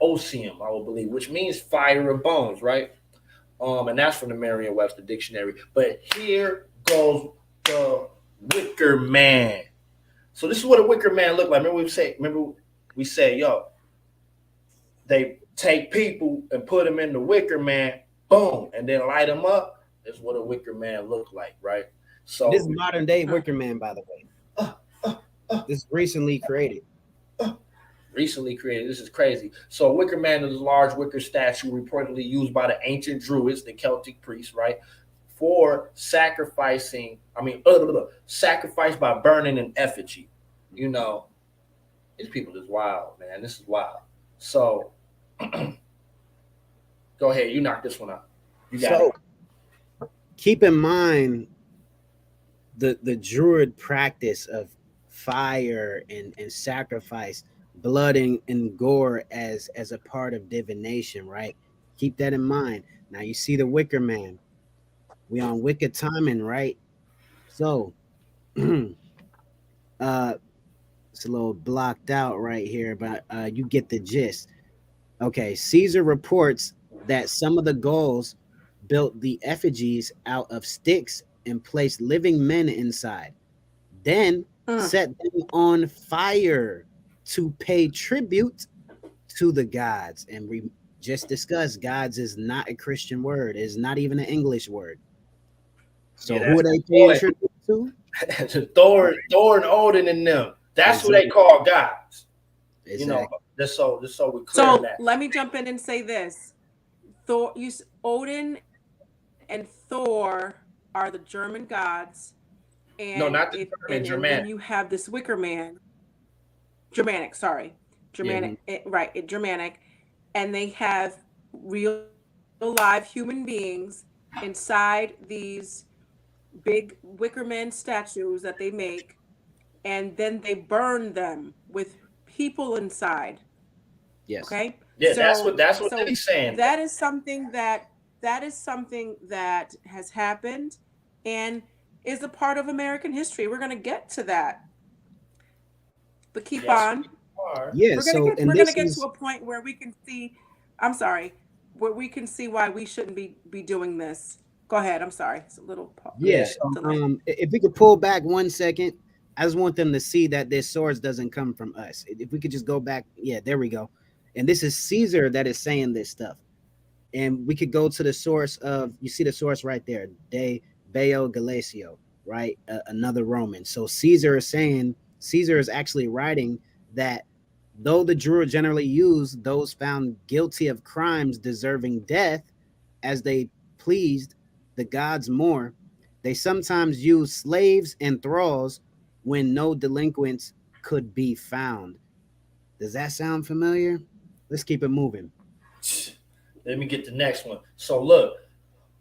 Osium, I will believe, which means fire of bones, right? And that's from the Merriam-Webster dictionary. But here goes the Wicker Man. So this is what a Wicker Man looked like. Remember we say, yo, they take people and put them in the Wicker Man, boom, and then light them up. That's what a Wicker Man looked like, right? So This is modern day Wicker Man, by the way. uh, uh, uh, This is recently created. recently created. This is crazy. So a wicker man is a large wicker statue reportedly used by the ancient Druids, the Celtic priests, right, for sacrificing. Sacrifice by burning an effigy. You know, these people is wild, man. This is wild. So go ahead, you knock this one out. You got it. So keep in mind the druid practice of fire and sacrifice, blood and gore as a part of divination, right? Keep that in mind. Now you see the Wicker Man. We on wicked timing, right? So uh it's a little blocked out right here, but you get the gist. Okay, Caesar reports that some of the Gauls built the effigies out of sticks and placed living men inside, then Mm. set them on fire to pay tribute to the gods. And we just discussed gods is not a Christian word, it's not even an English word. Yeah, So who that's are they my paying boy. tribute to? Thor and Odin and them. That's who they Exactly. call gods. You know, Exactly. just so we're clear on So that. let me jump in and say this: Odin and Thor are the German gods, No, and not the it German, and then Germanic. you have this Wicker Man, Germanic, sorry, Yeah. Mhm. Germanic, and they have real live human beings inside these big Wicker Man statues that they make, and then they burn them with people inside. Yes. Okay, Yeah, that's what they so saying. that is something that has happened and is a part of American history. We're going to get to that, but keep Yes, on. we are. Yeah. we're going to So get and we're going to this get to is a point where we can see, I'm sorry, where we can see why we shouldn't be doing this. Go ahead. I'm sorry, it's a little Yeah, yeah. so delay. If we could pull back 1 second, I just want them to see that this source doesn't come from us. If we could just go back, yeah, there we go. And this is Caesar that is saying this stuff. And we could go to the source of, you see the source right there, De Beo Galacio, right? Another Roman. So Caesar is actually writing that though the Druid generally used those found guilty of crimes deserving death as they pleased the gods more, they sometimes used slaves and thralls when no delinquents could be found. Does that sound familiar? Let's keep it moving. let me get the next one. So look,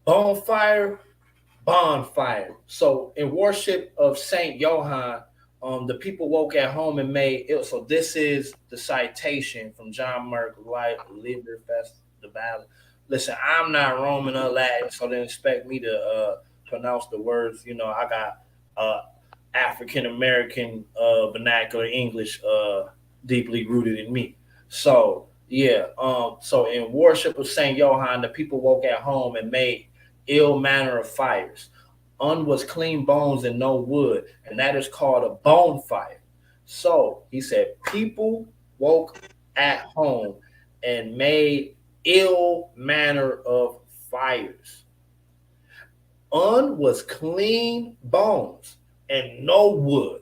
bonfire, bonfire. So in worship of Saint Johann, the people woke at home and made it. So this is the citation from John Merck, Liber the Ballad. Listen, I'm not Roman or Latin, so don't expect me to pronounce the words. You know, I got African American vernacular English deeply rooted in me. So yeah, so in worship of Saint Johann, the people woke at home and made ill manner of fires. Un was clean bones and no wood, and that is called a bonfire. So he said, people woke at home and made ill manner of fires. Un was clean bones and no wood,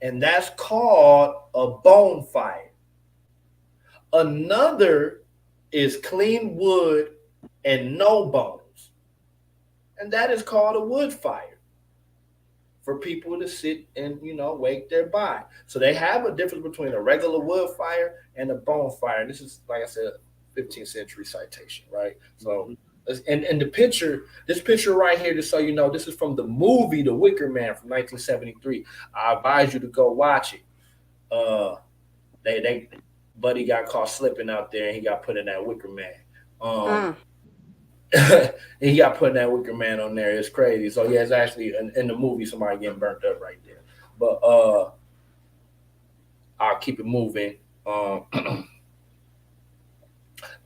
and that's called a bonfire. Another is clean wood and no bones, and that is called a wood fire for people to sit and wake their by. So they have a difference between a regular wood fire and a bonfire. And this is, like I said, 15th century citation, right? So Mhm. and the picture, this picture right here, just so you know, this is from the movie The Wicker Man from 1973. I advise you to go watch it. Uh, they Buddy got caught slipping out there and he got put in that Wicker Man. Um, Mm. and he got put in that Wicker Man on there. It's crazy. So yeah, it's actually in the movie somebody getting burnt up right there. But I'll keep it moving. Um,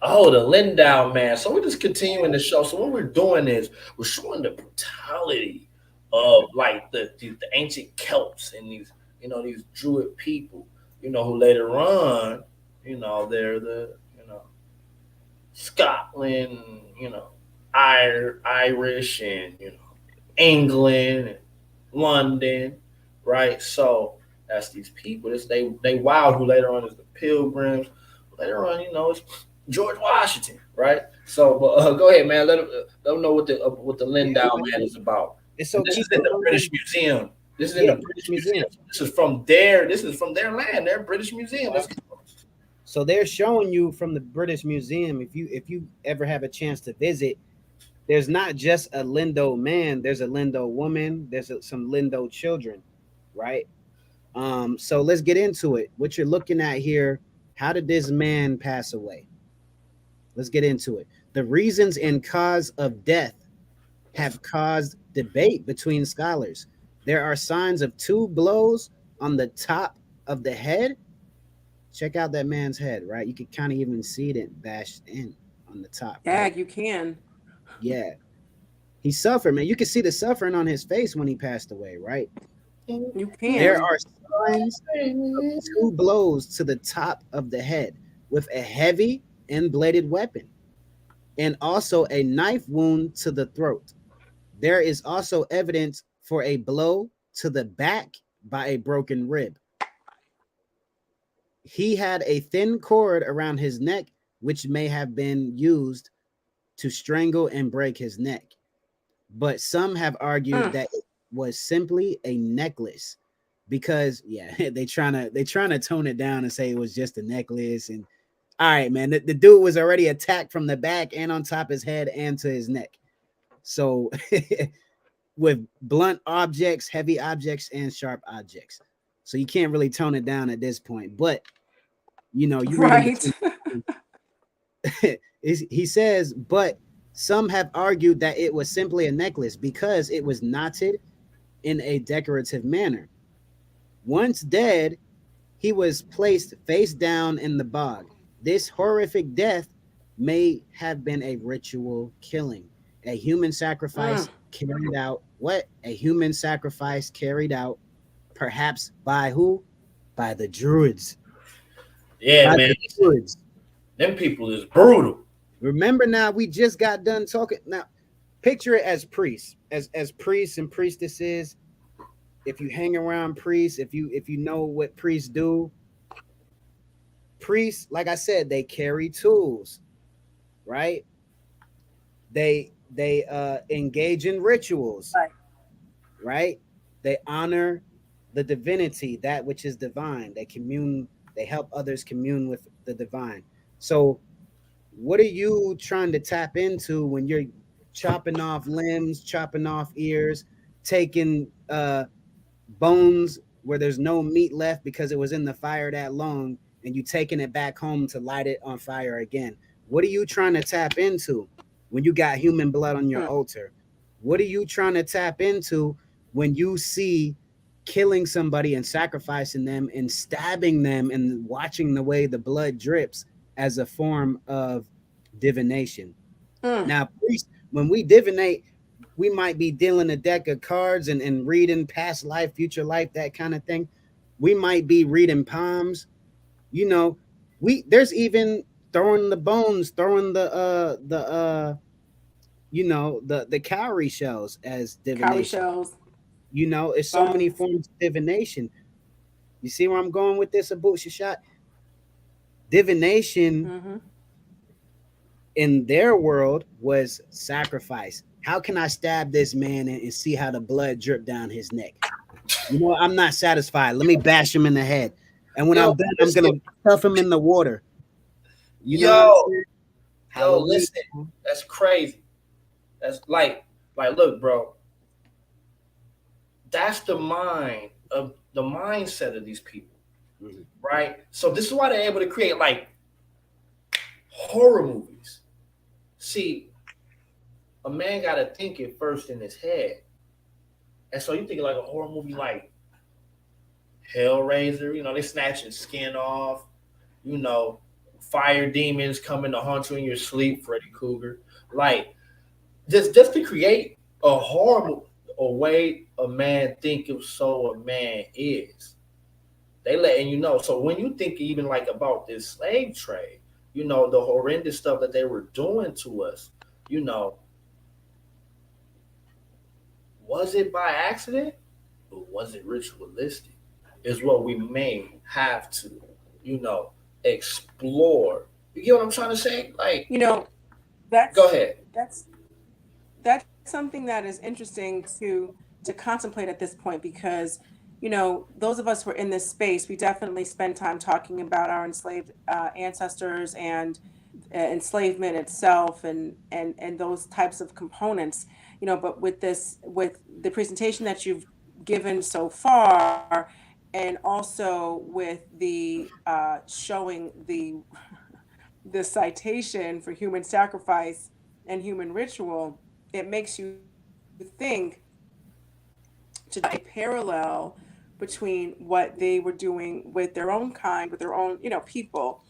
oh, the Lindau man. So we're just continuing the show. So what we're doing is we're showing the brutality of like the ancient Celts and these Druid people, who later on, they're the Scotland, Irish, and England, and London, right? So as these people. It's they wild who later on is the Pilgrims. Later on, it's George Washington, right? So, but go ahead, man. Let them know what the Yeah, Lindau man. man is about. It's And so this key is to in the learn. British Museum. This is in Yeah, the British British Museum. Museum. This is from their. This is from their land. Their British Museum. Let's go. So they're showing you from the British Museum. If you ever have a chance to visit, there's not just a Lindo man. There's a Lindo woman. There's some Lindo children, right? So let's get into it. What you're looking at here. How did this man pass away? Let's get into it. The reasons and cause of death have caused debate between scholars. There are signs of two blows on the top of the head. Check out that man's head, right? You could kind of even see it bashed in on the top, right? Yeah, you can. Yeah. He suffered, man. You can see the suffering on his face when he passed away, right? You There can. are signs of two blows to the top of the head with a heavy and bladed weapon, and also a knife wound to the throat. There is also evidence for a blow to the back by a broken rib. He had a thin cord around his neck, which may have been used to strangle and break his neck. But some have argued Mm. that it was simply a necklace because yeah, they trying to tone it down and say it was just a necklace. And all right, man, the dude was already attacked from the back and on top of his head and to his neck. So with blunt objects, heavy objects, and sharp objects. So you can't really tone it down at this point. But you read in Right. between. He says, but some have argued that it was simply a necklace because it was knotted in a decorative manner. Once dead, he was placed face down in the bog. This horrific death may have been a ritual killing, a human sacrifice Mm. carried out. What? A human sacrifice carried out, perhaps by who? By the Druids. Yeah, By man. the Druids. Them people is brutal. Remember now, we just got done talking. Now, picture it as priests, as priests and priestesses. If you hang around priests, if you know what priests do, priests, like I said, they carry tools, right? They engage in rituals, Right. right? They honor the divinity, that which is divine. They commune, they help others commune with the divine. So what are you trying to tap into when you're chopping off limbs, chopping off ears, taking bones where there's no meat left because it was in the fire that long, and you taking it back home to light it on fire again? What are you trying to tap into when you got human blood on your Mm. altar? What are you trying to tap into when you see killing somebody and sacrificing them and stabbing them and watching the way the blood drips as a form of divination? Mm. Now, priest, when we divinate, we might be dealing a deck of cards and reading past life, future life, that kind of thing. We might be reading palms. You know, there's even throwing the bones, throwing the cowrie shells as Cowrie divination. shells, It's so many bones. forms of divination. You see where I'm going with this, Abu Shashat? Divination Mm-hmm. in their world was sacrifice. How can I stab this man and see how the blood drip down his neck? I'm not satisfied. Let me bash him in the head. And when Yo, I'm done, I'm listen. gonna stuff him in the water. You know what I'm Yo, saying? yo, Halloween. listen. That's crazy. That's like, look, bro. That's the mindset of these people, Mhm. right? So this is why they're able to create like horror movies. See, a man got to think it first in his head, and so you think like a horror movie like Hellraiser. They snatching skin off. You know, fire demons coming to haunt you in your sleep, Freddy Krueger. Like just to create a horror, a way a man think of, so a man is. They letting you know. So when you think even like about this slave trade, the horrendous stuff that they were doing to us, you know, was it by accident or was it ritualistic? is what we may have to, explore. You get what I'm trying to say? Like, You know, go that's ahead. that's that's something that is interesting to contemplate at this point because those of us who are in this space, we definitely spend time talking about our enslaved ancestors and enslavement itself and those types of components. But with the presentation that you've given so far, and also with the showing the citation for human sacrifice and human ritual, it makes you think to a parallel between what they were doing with their own kind, with their own, people,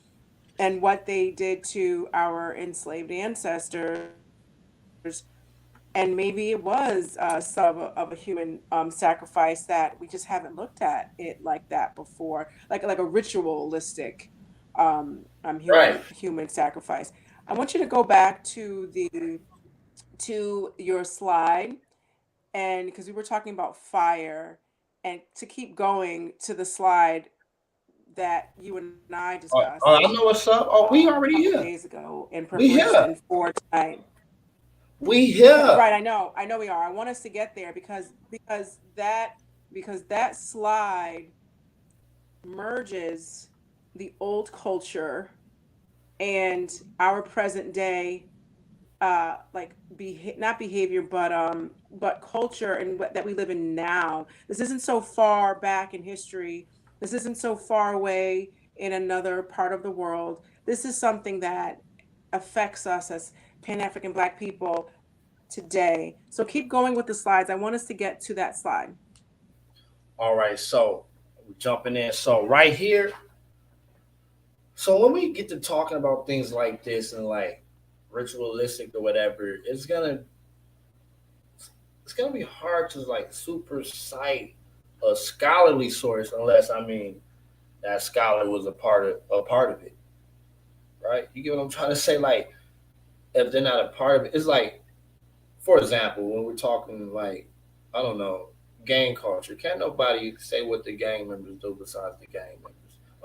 and what they did to our enslaved ancestors. And maybe it was of a human sacrifice that we just haven't looked at it like that before, like a ritualistic Right. human sacrifice. I want you to go back to your slide, and because we were talking about fire, and to keep going to the slide that you and I discussed I know what's up. Oh, we a already couple of here. days ago in We here. preparation for tonight. We here. Right, I know we are. I want us to get there because that slide merges the old culture and our present day like not behavior but culture and that we live in now. This isn't so far back in history. This isn't so far away in another part of the world. This is something that affects us as Pan African Black people today. So keep going with the slides. I want us to get to that slide. All right, so jumping in. So right here. So when we get to talking about things like this and like ritualistic or whatever, it's gonna be hard to like super cite a scholarly source unless that scholar was a part of it, right? You get what I'm trying to say? Like if they're not a part of it, it's like, for example, when we're talking like, I don't know, gang culture, can't nobody say what the gang members do besides the gang members.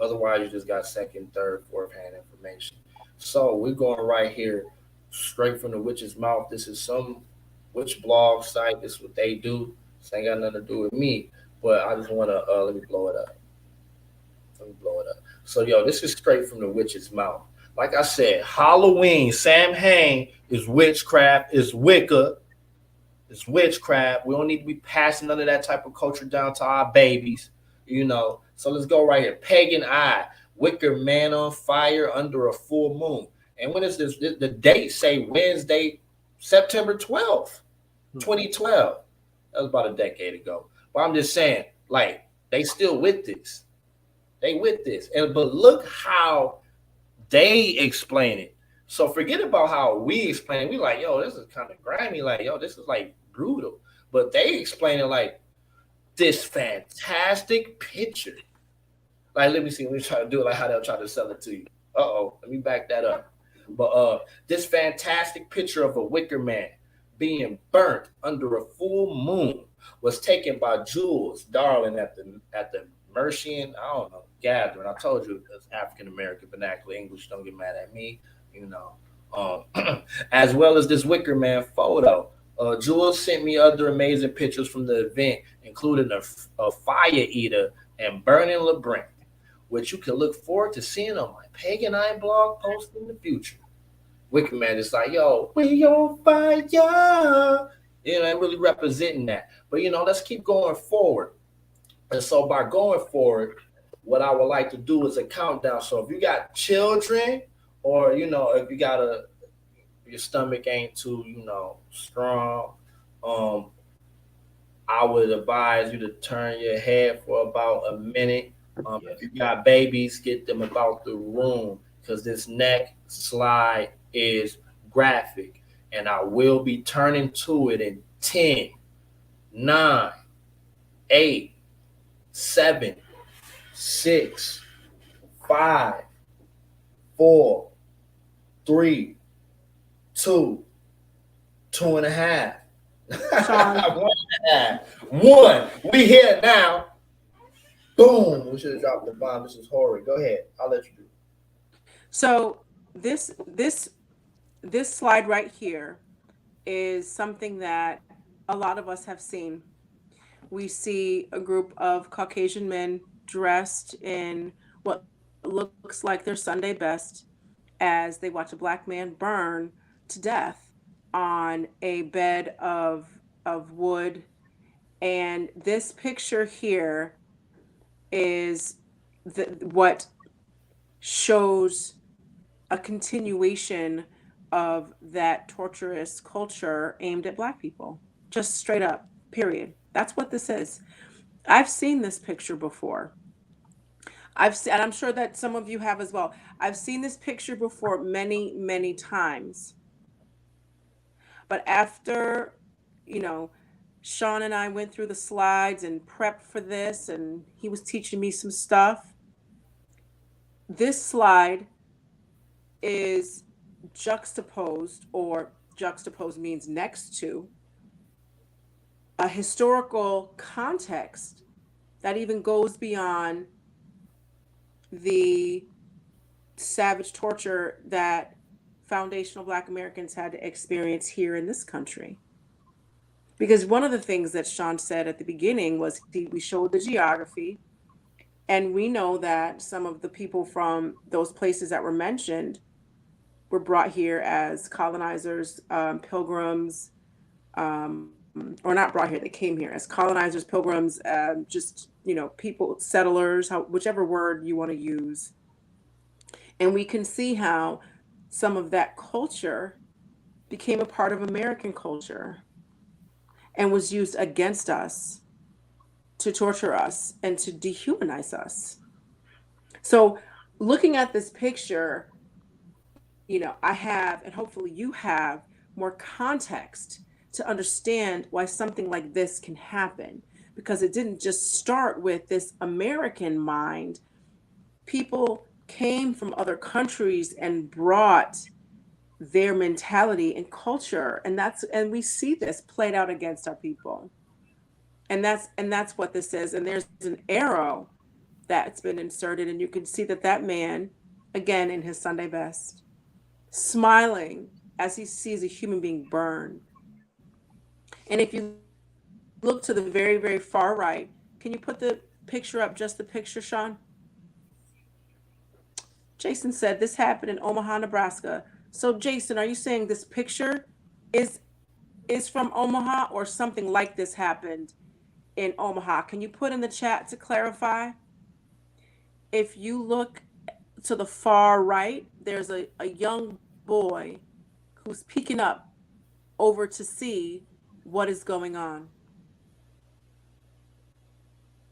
Otherwise, you just got second, third, fourth hand information. So we're going right here, straight from the witch's mouth. This is some witch blog site. This is what they do. This ain't got nothing to do with me. But I just want to let me blow it up. Let me blow it up. So, yo, this is straight from the witch's mouth. Like I said, Halloween, Samhain is witchcraft, is Wicca, it's witchcraft. We don't need to be passing none of that type of culture down to our babies. So let's go right here. Pagan eye, wicker man on fire under a full moon. And when is this? The date say Wednesday, September 12th, 2012. That was about a decade ago. But I'm just saying, like, they still with this. They with this. But look how they explain it. So forget about how we explain it. We like, yo, this is kind of grimy. Like, yo, this is like brutal. But they explain it like this fantastic picture. Like, let me see. Let me try to do it like how they'll try to sell it to you. Let me back that up. But this fantastic picture of a wicker man being burnt under a full moon was taken by Jules Darling at the Mercian, I don't know, gathering. I told you it's African American vernacular English. Don't get mad at me, as well as this wicker man photo. Jules sent me other amazing pictures from the event, including a fire eater and burning labyrinth, which you can look forward to seeing on my Pagan Eye blog post in the future. Wicker Man is like, yo, we on fire. And really representing that. But, let's keep going forward. And so by going forward, what I would like to do is a countdown. So if you got children or, if you got your stomach ain't too, strong, I would advise you to turn your head for about a minute. If you got babies, get them about the room because this next slide is graphic. And I will be turning to it in 10, 9, 8, 7, 6, 5, 4, 3, 2, 2.5. Shawn, 1.5. 1. We here now. Boom. We should have dropped the bomb. This is horrid. Go ahead. I'll let you do. So this slide right here is something that a lot of us have seen. We see a group of Caucasian men dressed in what looks like their Sunday best as they watch a black man burn to death on a bed of wood. And this picture here is what shows a continuation of that torturous culture aimed at black people. Just straight up, period. That's what this is. I've seen this picture before. I've seen, and I'm sure that some of you have as well. I've seen this picture before many, many times. But after, you know, Shawn and I went through the slides and prepped for this, and he was teaching me some stuff. This slide is juxtaposed, or juxtaposed means next to, a historical context that even goes beyond the savage torture that foundational Black Americans had to experience here in this country. Because one of the things that Shawn said at the beginning was we showed the geography, and we know that some of the people from those places that were mentioned were brought here as colonizers, pilgrims, or not brought here, they came here as colonizers, pilgrims, just, you know, people, settlers, whichever word you want to use. And we can see how some of that culture became a part of American culture and was used against us to torture us and to dehumanize us. So looking at this picture, you know, I have, and hopefully you have, more context to understand why something like this can happen, because it didn't just start with this American mind. People came from other countries and brought their mentality and culture, and we see this played out against our people. And that's what this is. And there's an arrow that's been inserted, and you can see that man, again in his Sunday best, smiling as he sees a human being burn. And if you look to the very, very far right, can you put the picture up, just the picture, Shawn? Jason said this happened in Omaha, Nebraska. So Jason, are you saying this picture is from Omaha, or something like this happened in Omaha? Can you put in the chat to clarify? If you look to the far right, there's a young boy who's peeking up over to see what is going on.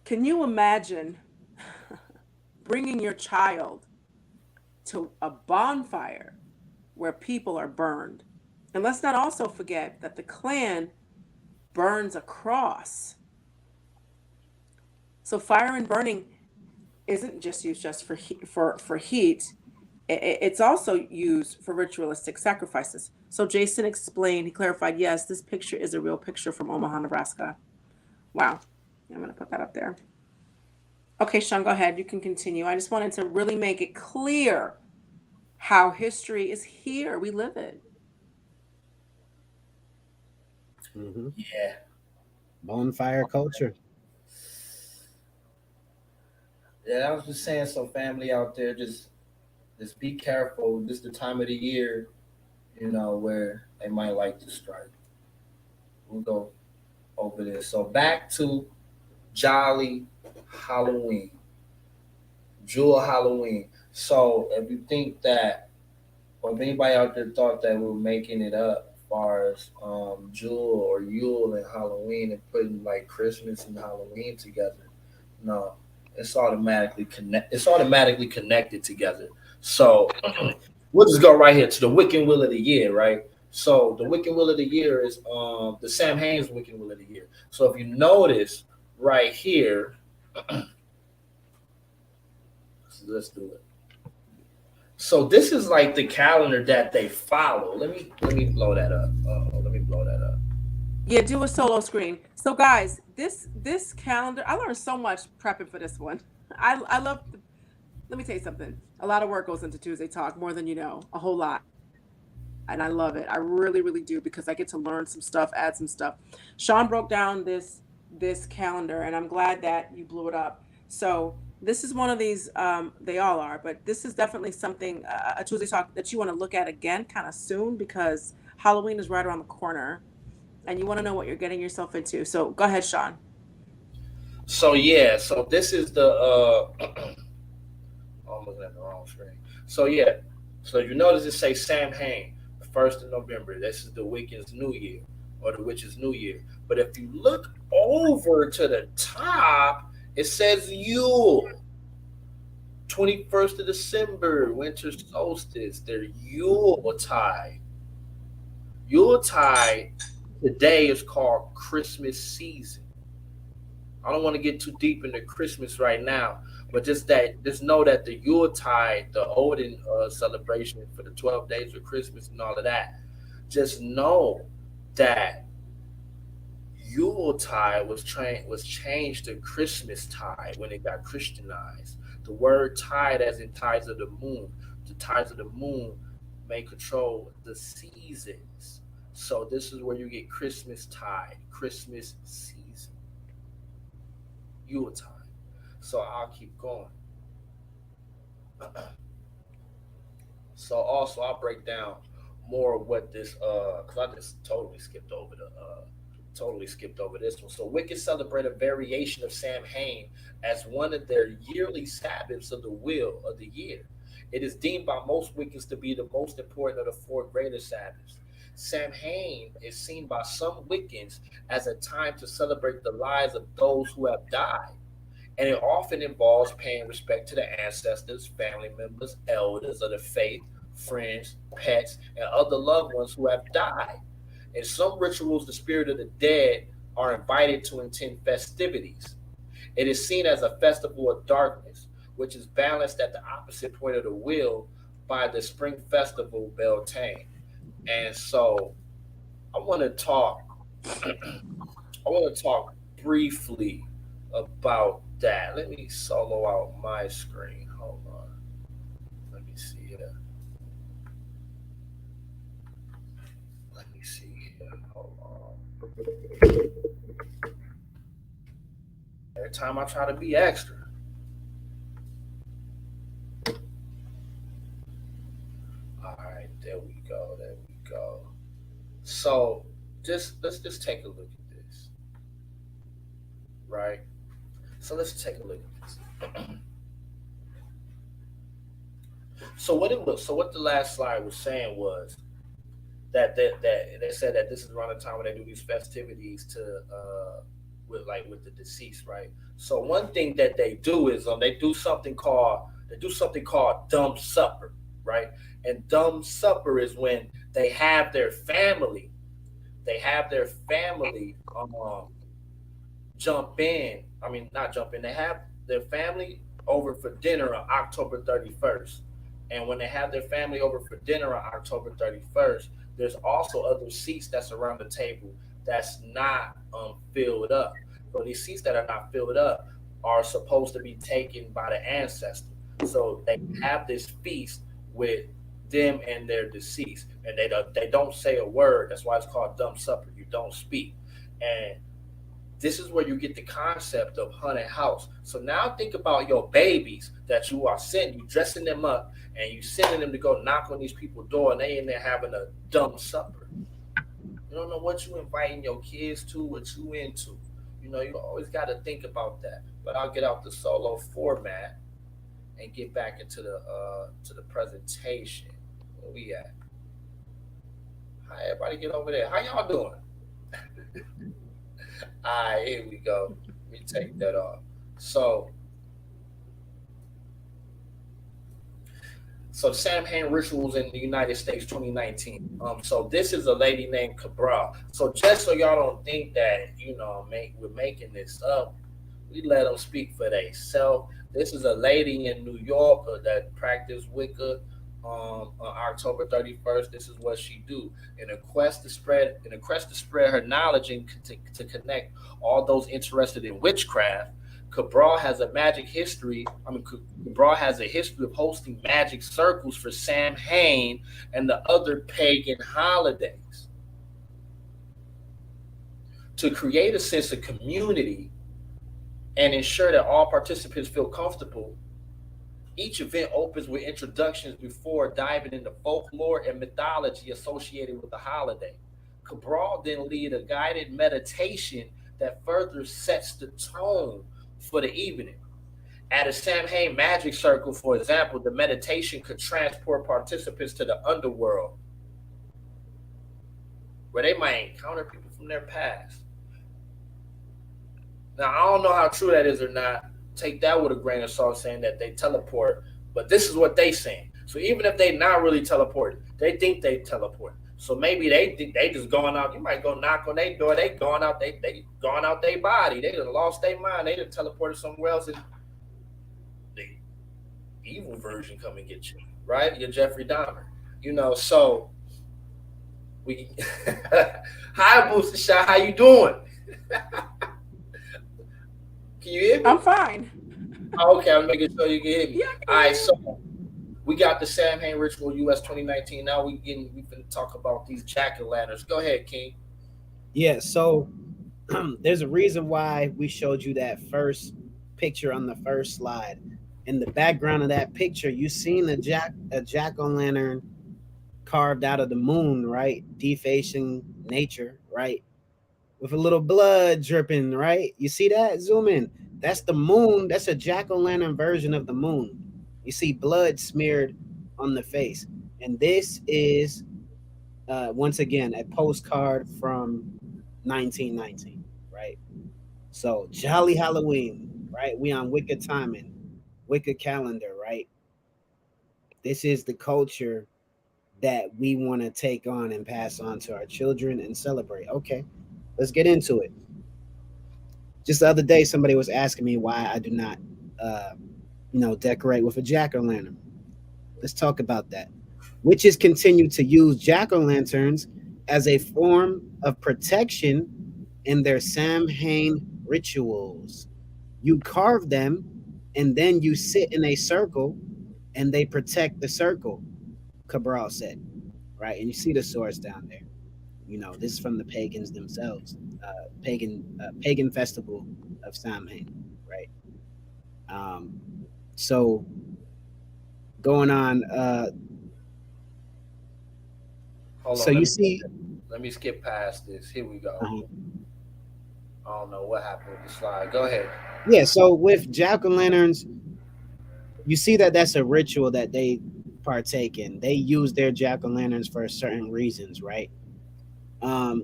Can you imagine bringing your child to a bonfire where people are burned? And let's not also forget that the Klan burns a cross. So fire and burning isn't just used just for heat. It's also used for ritualistic sacrifices. So Jason explained, he clarified, yes, this picture is a real picture from Omaha, Nebraska. Wow. I'm going to put that up there. Okay, Shawn, go ahead. You can continue. I just wanted to really make it clear how history is here. We live it. Mm-hmm. Yeah. Bonfire culture. Yeah, I was just saying, so family out there, just be careful. This is the time of the year, you know, where they might like to strike. We'll go over this. So back to Jolly Halloween, Jewel Halloween. So if you think that, or if anybody out there thought that we're making it up as far as Jewel or Yule and Halloween and putting like Christmas and Halloween together, no, it's automatically connected together. So we'll just go right here to the Wiccan Will of the Year, right? So the Wiccan Will of the Year is the Sam Haines Wiccan Will of the Year. So if you notice right here, let's do it. So this is like the calendar that they follow. Let me blow that up. Let me blow that up. Yeah, do a solo screen. So guys, this calendar, I learned so much prepping for this one. I love. Let me tell you something. A lot of work goes into Tuesday Talk, more than you know, a whole lot, and I love it. I really, really do because I get to learn some stuff, add some stuff. Sean broke down this calendar, and I'm glad that you blew it up. So this is one of these. They all are, but this is definitely something a Tuesday Talk that you want to look at again, kind of soon, because Halloween is right around the corner, and you want to know what you're getting yourself into. So go ahead, Sean. So yeah, so this is the I'm looking at the wrong screen. So yeah, so you notice it say Sam Hain, the 1st of November. This is the Wiccan's New Year or the Witch's New Year. But if you look over to the top, it says Yule. 21st of December, winter solstice, their Yule tide. Yule tide today is called Christmas season. I don't want to get too deep into Christmas right now, but just know that the Yuletide, the Odin celebration for the 12 days of Christmas and all of that, just know that Yuletide was changed to Christmas tide when it got Christianized. The word tide, as in tides of the moon, the tides of the moon may control the seasons. So this is where you get Christmas tide, Christmas season, Yuletide. So I'll keep going. So also I'll break down more of what this because I just totally skipped over this one. So Wicked celebrate a variation of Sam Hain as one of their yearly Sabbaths of the wheel of the year. It is deemed by most Wiccans to be the most important of the four greater Sabbaths. Samhain is seen by some Wiccans as a time to celebrate the lives of those who have died, and it often involves paying respect to the ancestors, family members, elders of the faith, friends, pets, and other loved ones who have died. In some rituals, the spirit of the dead are invited to attend festivities. It is seen as a festival of darkness, which is balanced at the opposite point of the wheel by the spring festival Beltane. And so I want to talk I want to talk briefly about that. Let me solo out my screen. Hold on. Let me see here. Let me see here. Hold on. Every time I try to be extra. All right, there we go. There we go. So let's just take a look at this, right? So let's take a look at this. So what the last slide was saying was that they said that this is around the time when they do these festivities to with the deceased, right? So one thing that they do is they do something called dumb supper, right? And dumb supper is when they have their family jump in. I mean, not jump in. They have their family over for dinner on October 31st. And when they have their family over for dinner on October 31st, there's also other seats that's around the table that's not filled up. So these seats that are not filled up are supposed to be taken by the ancestor. So they have this feast with them and their deceased, and they don't say a word. That's why it's called dumb supper. You don't speak, and this is where you get the concept of haunted house. So now think about your babies that you dressing them up, and you sending them to go knock on these people's door, and they in there having a dumb supper. You don't know what you inviting your kids to, what you into. You always got to think about that. But I'll get out the solo format and get back into the presentation. Where we at? Hi, everybody, get over there. How y'all doing? All right, here we go. Let me take that off. So Samhain rituals in the United States 2019. So this is a lady named Cabral. So just so y'all don't think that we're making this up, we let them speak for themselves. This is a lady in New York that practiced Wicca. on October 31st. This is what she do in a quest to spread her knowledge and to connect all those interested in witchcraft. Cabral has a magic history. Cabral has a history of hosting magic circles for Samhain and the other pagan holidays to create a sense of community and ensure that all participants feel comfortable. Each event opens with introductions before diving into folklore and mythology associated with the holiday. Cabral then lead a guided meditation that further sets the tone for the evening. At a Samhain magic circle, for example, the meditation could transport participants to the underworld, where they might encounter people from their past. Now, I don't know how true that is or not. Take that with a grain of salt, saying that they teleport, but this is what they saying. So even if they not really teleporting, they think they teleport. So maybe they think they just going out. You might go knock on their door. They going out. They going out their body. They done lost their mind. They done teleported somewhere else, and the evil version come and get you. Right? You're Jeffrey Dahmer. So we. Hi, Booster Shot. How you doing? Can you hear me? I'm fine. Okay, I'm making sure you can hear me. Yeah, All right, so we got the Samhain Ritual US 2019. Now we can talk about these jack-o'-lanterns. Go ahead, King. Yeah, so there's a reason why we showed you that first picture on the first slide. In the background of that picture, you seen a jack-o'-lantern carved out of the moon, right? Defacing nature, right? With a little blood dripping, right? You see that? Zoom in. That's the moon. That's a jack-o'-lantern version of the moon. You see blood smeared on the face. And this is, once again, a postcard from 1919, right? So, Jolly Halloween, right? We on Wicca timing, Wicca calendar, right? This is the culture that we want to take on and pass on to our children and celebrate. Okay, let's get into it. Just the other day, somebody was asking me why I do not, decorate with a jack-o'-lantern. Let's talk about that. Witches continue to use jack-o'-lanterns as a form of protection in their Samhain rituals. You carve them, and then you sit in a circle, and they protect the circle, Cabral said, right? And you see the swords down there. This is from the pagans themselves, pagan festival of Samhain, right? So going on, Hold so on, you see, let me skip past this. Here we go. uh-huh. I don't know what happened with the slide. Go ahead. Yeah. So with jack-o'-lanterns, you see that that's a ritual that they partake in. They use their jack-o'-lanterns for certain reasons, right?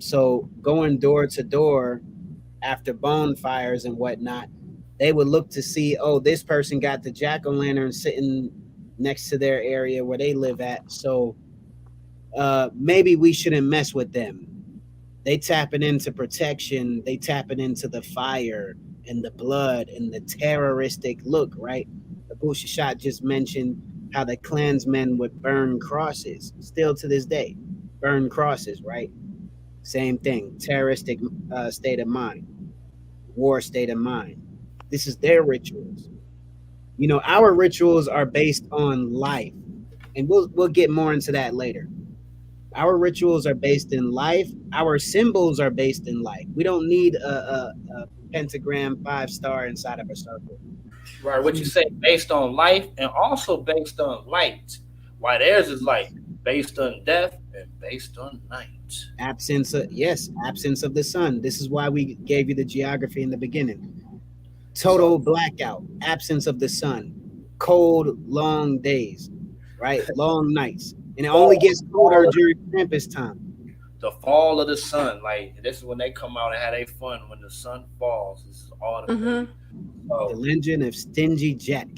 So going door to door after bonfires and whatnot, they would look to see, oh, this person got the jack-o'-lantern sitting next to their area where they live at. So maybe we shouldn't mess with them. They tapping into protection. They tapping into the fire and the blood and the terroristic look, right? The Busha Shot just mentioned how the Klansmen would burn crosses, still to this day, burn crosses, right? Same thing, terroristic state of mind, war state of mind. This is their rituals. Our rituals are based on life, and we'll get more into that later. Our rituals are based in life. Our symbols are based in life. We don't need a pentagram 5-star inside of a circle. Right, what you say based on life and also based on light. Why theirs is like based on death and based on night. Absence of the sun. This is why we gave you the geography in the beginning. Total blackout, absence of the sun, cold, long days, right? Long nights. And it only gets colder during Krampus time. The fall of the sun, like this is when they come out and have their fun when the sun falls. This is autumn. The legend of Stingy Jack.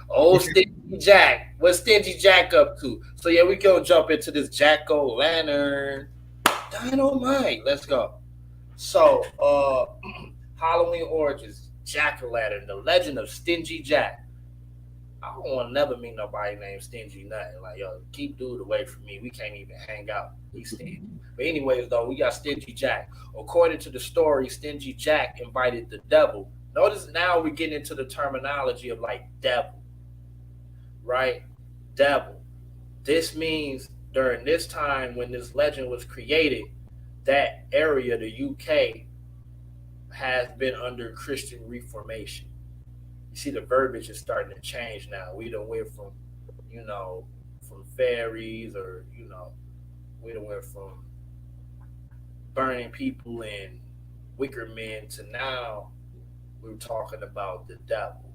Old Stingy Jack. What's Stingy Jack up to? So yeah, we gonna jump into this jack-o'-lantern. Dynamite. Let's go. So Halloween origins, jack-o'-lantern, the legend of Stingy Jack. I don't want to never meet nobody named Stingy nothing. Like, yo, keep dude away from me. We can't even hang out. He's stingy. But anyways, though, we got Stingy Jack. According to the story, Stingy Jack invited the devil. Notice now we're getting into the terminology of like devil, right? Devil. This means during this time when this legend was created, that area, the UK, has been under Christian Reformation. You see the verbiage is starting to change now. We done went from, from fairies, or, we done went from burning people and wicker men to now we're talking about the devil.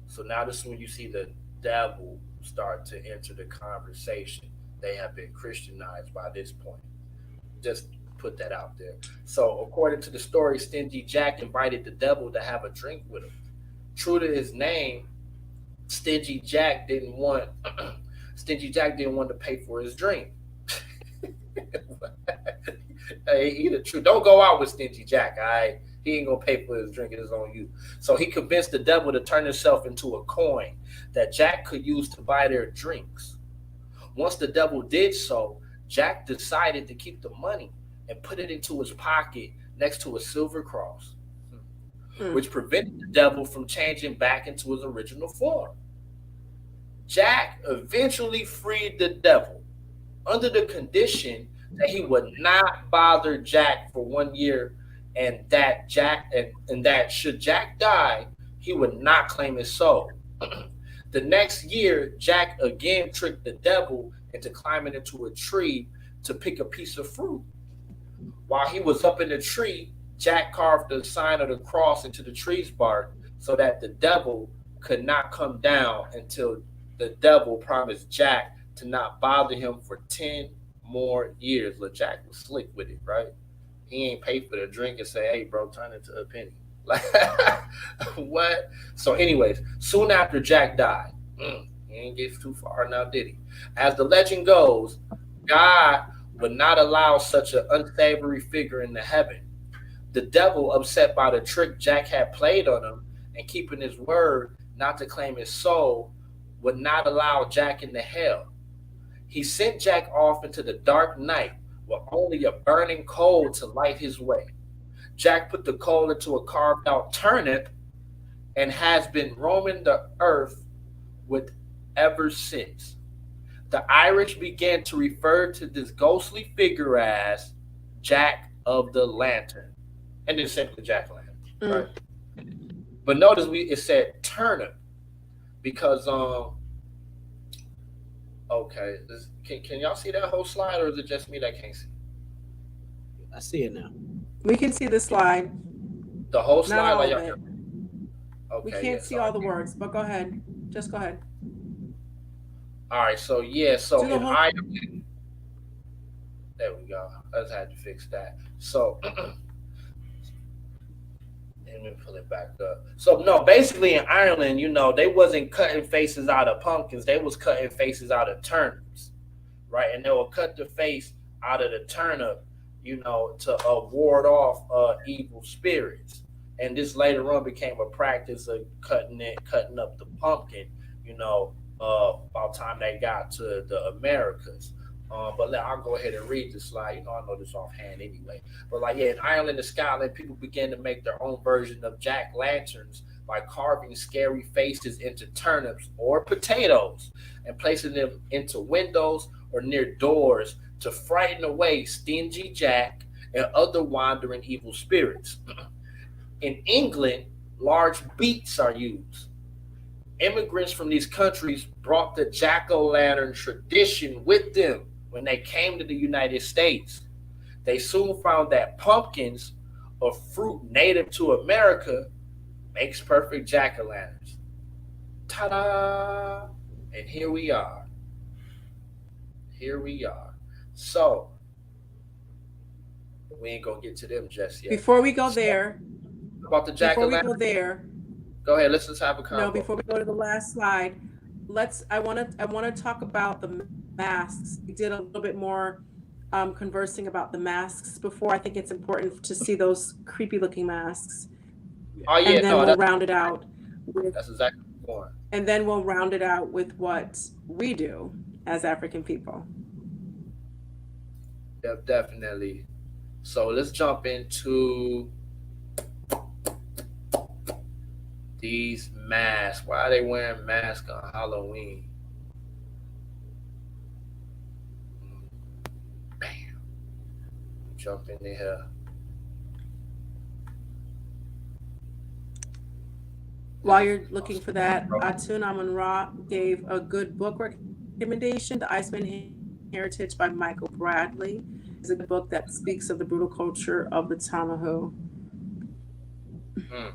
So now this is when you see the devil start to enter the conversation. They have been Christianized by this point. Just put that out there. So according to the story, Stingy Jack invited the devil to have a drink with him. True to his name, Stingy Jack didn't want to pay for his drink. Hey, either true. Don't go out with Stingy Jack. All right, he ain't gonna pay for his drink. It is on you. So he convinced the devil to turn himself into a coin that Jack could use to buy their drinks. Once the devil did so, Jack decided to keep the money and put it into his pocket next to a silver cross, which prevented the devil from changing back into his original form. Jack eventually freed the devil under the condition that he would not bother Jack for 1 year, and that should Jack die, he would not claim his soul. The next year, Jack again tricked the devil into climbing into a tree to pick a piece of fruit. While he was up in the tree, Jack carved the sign of the cross into the tree's bark so that the devil could not come down until the devil promised Jack to not bother him for 10 more years. Look, Jack was slick with it, right? He ain't pay for the drink and say, hey, bro, turn it to a penny. Like, what? So anyways, soon after Jack died, he ain't get too far now, did he? As the legend goes, God would not allow such an unsavory figure into heaven. The devil, upset by the trick Jack had played on him and keeping his word not to claim his soul, would not allow Jack into hell. He sent Jack off into the dark night with only a burning coal to light his way. Jack put the coal into a carved out turnip and has been roaming the earth with ever since. The Irish began to refer to this ghostly figure as Jack of the Lantern, and then simply Jack Lantern. Right? But notice it said turnip because okay, can y'all see that whole slide, or is it just me that can't see? I see it now. We can see the slide. The whole slide. Not all like of it. Okay, We can't see all the words, but go ahead. Just go ahead. All right, so in whole- Ireland, there we go. I just had to fix that. So, let me pull it back up. So, no, basically in Ireland, they wasn't cutting faces out of pumpkins. They was cutting faces out of turnips, right? And they would cut the face out of the turnip, to ward off evil spirits. And this later on became a practice of cutting up the pumpkin, about time they got to the Americas. But I'll go ahead and read the slide. I know this offhand anyway. But in Ireland and Scotland, people began to make their own version of jack-lanterns by carving scary faces into turnips or potatoes and placing them into windows or near doors to frighten away Stingy Jack and other wandering evil spirits. In England, large beets are used. Immigrants from these countries brought the jack-o'-lantern tradition with them when they came to the United States. They soon found that pumpkins, a fruit native to America, makes perfect jack-o'-lanterns. Ta-da! And here we are. So, we ain't gonna get to them just yet. Before we go there, about the jack-o'-lantern. Go ahead. Let's just have a convo. No, before we go to the last slide, I want to talk about the masks. We did a little bit more conversing about the masks before. I think it's important to see those creepy looking masks. Oh yeah, and then we'll round it out. That's exactly what I'm going. and then we'll round it out with what we do as African people. Yep, definitely. So let's jump into these masks. Why are they wearing masks on Halloween? Bam. Jump in here. While you're looking for that, Atun Amun Ra gave a good book recommendation, The Iceman Heritage by Michael Bradley. It's a good book that speaks of the brutal culture of the Tamahu. Hmm.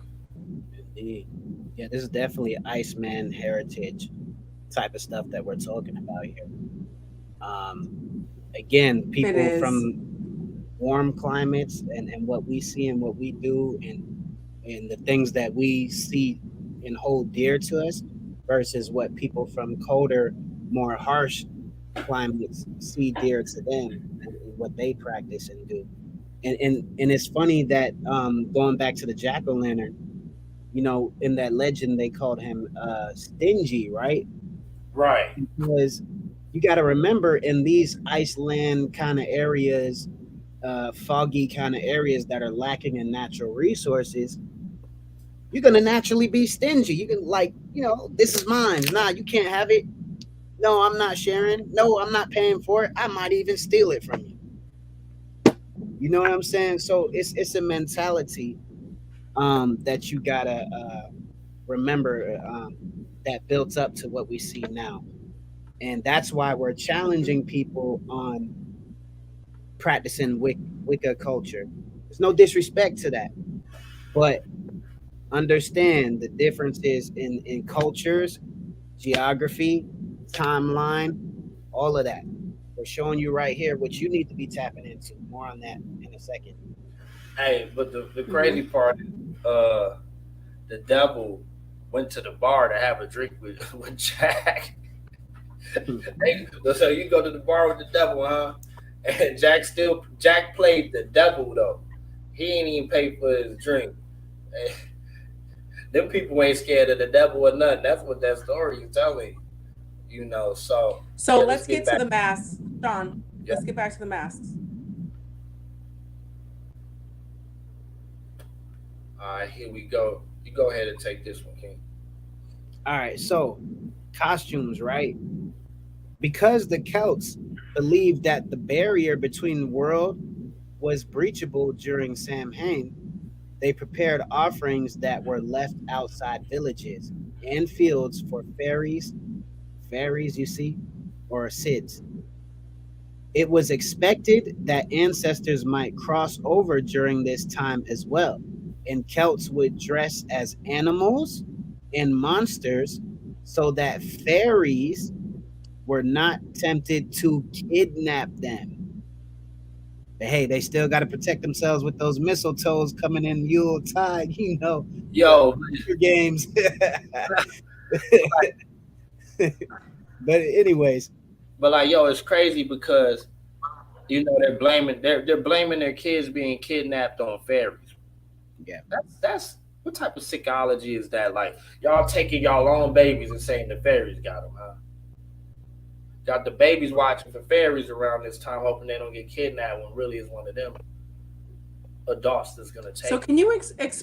Indeed. Yeah, this is definitely Iceman heritage type of stuff that we're talking about here. Um, Again, It people is. from warm climates and what we see and what we do and the things that we see and hold dear to us versus what people from colder, more harsh climates see dear to them and what they practice and do. And it's funny that going back to the jack o' lantern, in that legend they called him stingy, right? Right. Because you got to remember in these Iceland kind of areas, foggy kind of areas that are lacking in natural resources, you're gonna naturally be stingy. You can like, this is mine. Nah, you can't have it. No, I'm not sharing. No, I'm not paying for it. I might even steal it from you. You know what I'm saying? So it's a mentality that you gotta remember that built up to what we see now, and that's why we're challenging people on practicing Wicca culture. There's no disrespect to that, but understand the differences in cultures, geography, timeline, all of that. We're showing you right here what you need to be tapping into. More on that in a second. Hey, but the crazy Mhm. part is, the devil went to the bar to have a drink with with Jack. Hey, so you go to the bar with the devil, huh? And Jack played the devil though. He ain't even pay for his drink. Eh, them people ain't scared of the devil or nothing. That's what that story is telling. So So yeah, let's let's get get to back. the masks. Sean, Yeah. let's get back to the masks. All right, here we go. You go ahead and take this one, King. All right, so costumes, right? Because the Celts believed that the barrier between the world was breachable during Samhain, they prepared offerings that were left outside villages and fields for fairies, you see, or Sids. It was expected that ancestors might cross over during this time as well, and Celts would dress as animals and monsters so that fairies were not tempted to kidnap them. But hey, they still got to protect themselves with those mistletoes coming in Yule tide, Yo, the games. But anyways, but like, yo, it's crazy because they're blaming their kids being kidnapped on fairies. yeah, That's what type of psychology is that? Like y'all taking y'all own babies and saying the fairies got them, huh? Got the babies watching for fairies around this time, hoping they don't get kidnapped when really it's one of them adults that's gonna So take them. can you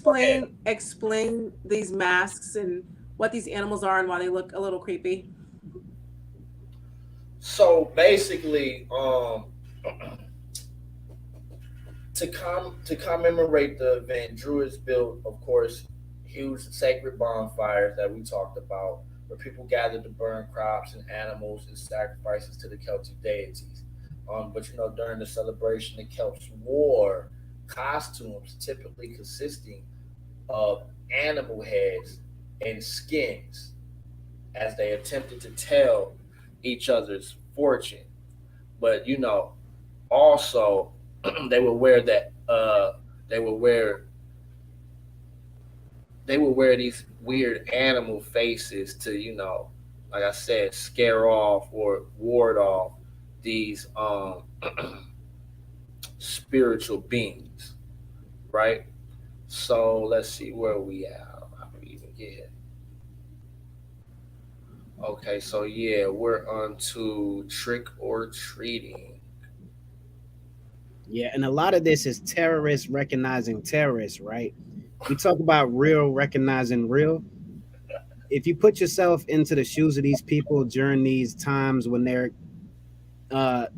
Go ahead. explain these masks and what these animals are and why they look a little creepy? So basically, to commemorate the event, Druids built, of course, huge sacred bonfires that we talked about, where people gathered to burn crops and animals and sacrifices to the Celtic deities. But during the celebration, the Celts wore costumes typically consisting of animal heads and skins as they attempted to tell each other's fortune. But also they would wear that they would wear they would wear these weird animal faces to like I said, scare off or ward off these spiritual beings, right? So let's see where we at. How do we even get here? Okay, so yeah, we're on to trick or treating. Yeah, and a lot of this is terrorists recognizing terrorists, right? We talk about real recognizing real. If you put yourself into the shoes of these people during these times when they're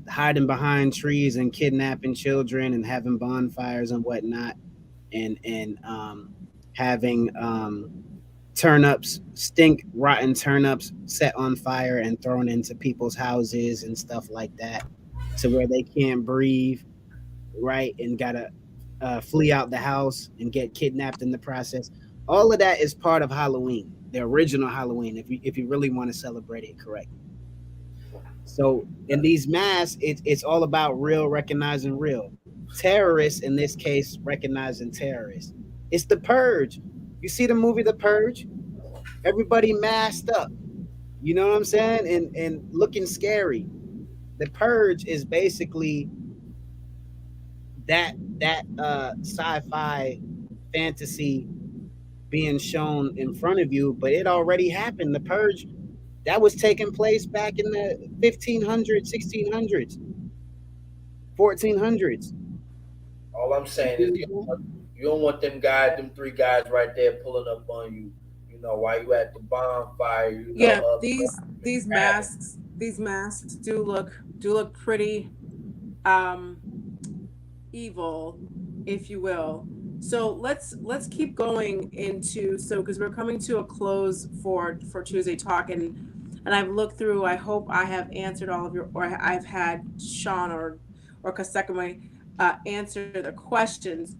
hiding behind trees and kidnapping children and having bonfires and whatnot, and having turnips, stink rotten turnips set on fire and thrown into people's houses and stuff like that, to where they can't breathe, right, and gotta flee out the house and get kidnapped in the process. All of that is part of Halloween, the original Halloween, if you really want to celebrate it correctly. So in these masks, it's all about real recognizing real. Terrorists in this case recognizing terrorists. It's the purge. You see the movie The Purge? Everybody masked up. You know what I'm saying? And looking scary. The purge is basically that sci-fi fantasy being shown in front of you, but it already happened. The purge that was taking place back in the 1500s, 1600s, 1400s. All I'm saying is you don't want them guys, them three guys right there pulling up on you. You know, while you at the bonfire, Yeah, these grabbing. masks do look pretty um evil, if you will. So let's keep going into, so because we're coming to a close for Tuesday Talk, and I've looked through. I hope I have answered all of your, or I've had Shawn or Khasekhemwy answer the questions.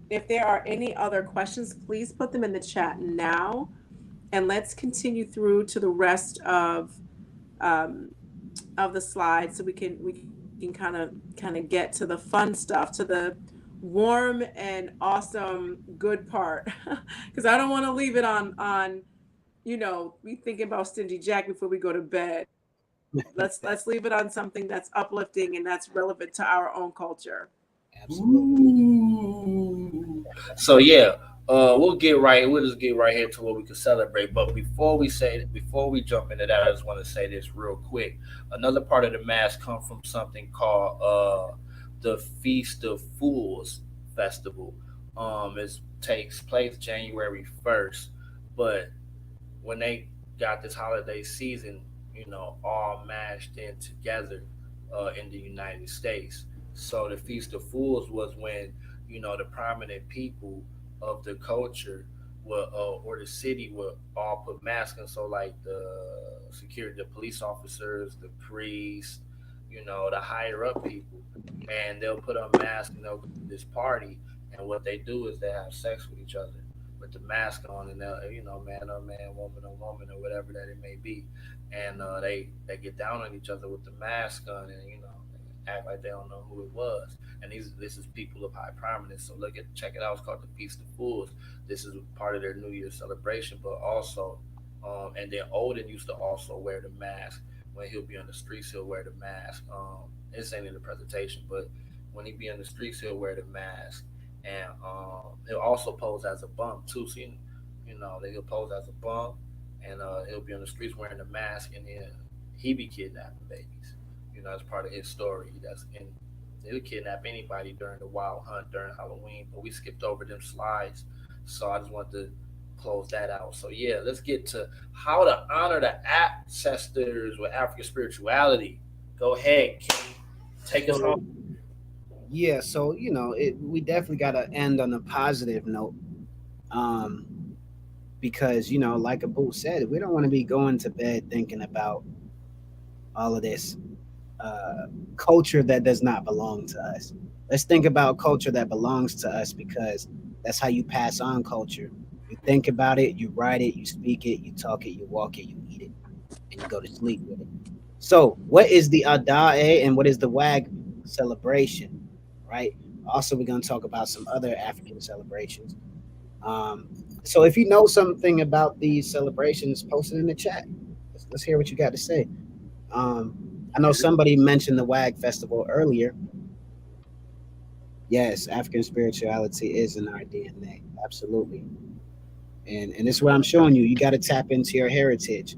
If there are any other questions, please put them in the chat now, and let's continue through to the rest um, of the slides, so we can kind of get to the fun stuff, to the warm and awesome good part, because I don't want to leave it on we thinking about Stingy Jack before we go to bed. Let's leave it on something that's uplifting and that's relevant to our own culture. Absolutely. Ooh. So yeah, we'll get right. We'll just get right here to what we can celebrate. But before we jump into that, I just want to say this real quick. Another part of the mass come from something called the Feast of Fools Festival. It takes place January 1st, but when they got this holiday season, all mashed in together in the United States. So the Feast of Fools was when the prominent people of the culture would or the city would all put masks on. So like the security, the police officers, the priests, the higher up people, and they'll put on masks and they'll go to this party. And what they do is they have sex with each other with the mask on, and they'll, man on man, woman on woman, or whatever that it may be, and they get down on each other with the mask on, and act like they don't know who it was. And this is people of high prominence. So check it out. It's called the Feast of Fools. This is part of their New Year's celebration, but also, and then Odin used to also wear the mask when he'll be on the streets. He'll wear the mask. This ain't in the presentation, but when he be on the streets, he'll wear the mask, and he'll also pose as a bum too. So he'll pose as a bum, and he'll be on the streets wearing the mask, and then he be kidnapping babies. As part of his story. He'll kidnap anybody during the wild hunt during Halloween, but we skipped over them slides, so I just wanted to close that out. So yeah, let's get to how to honor the ancestors with African spirituality. Go ahead, King. Take us So home. yeah, so we definitely got to end on a positive note, um, because like Abu said, we don't want to be going to bed thinking about all of this uh, culture that does not belong to us. Let's think about culture that belongs to us, because that's how you pass on culture. You think about it, you write it, you speak it, you talk it, you walk it, you eat it, and you go to sleep with it. So, what is the Adae and what is the Wag celebration? Right. Also, we're going to talk about some other African celebrations. Um, so, if you know something about these celebrations, post it in the chat. Let's hear what you got to say. Um, I know somebody mentioned the WAG festival earlier. Yes, African spirituality is in our DNA. Absolutely. And it's what I'm showing you. You got to tap into your heritage.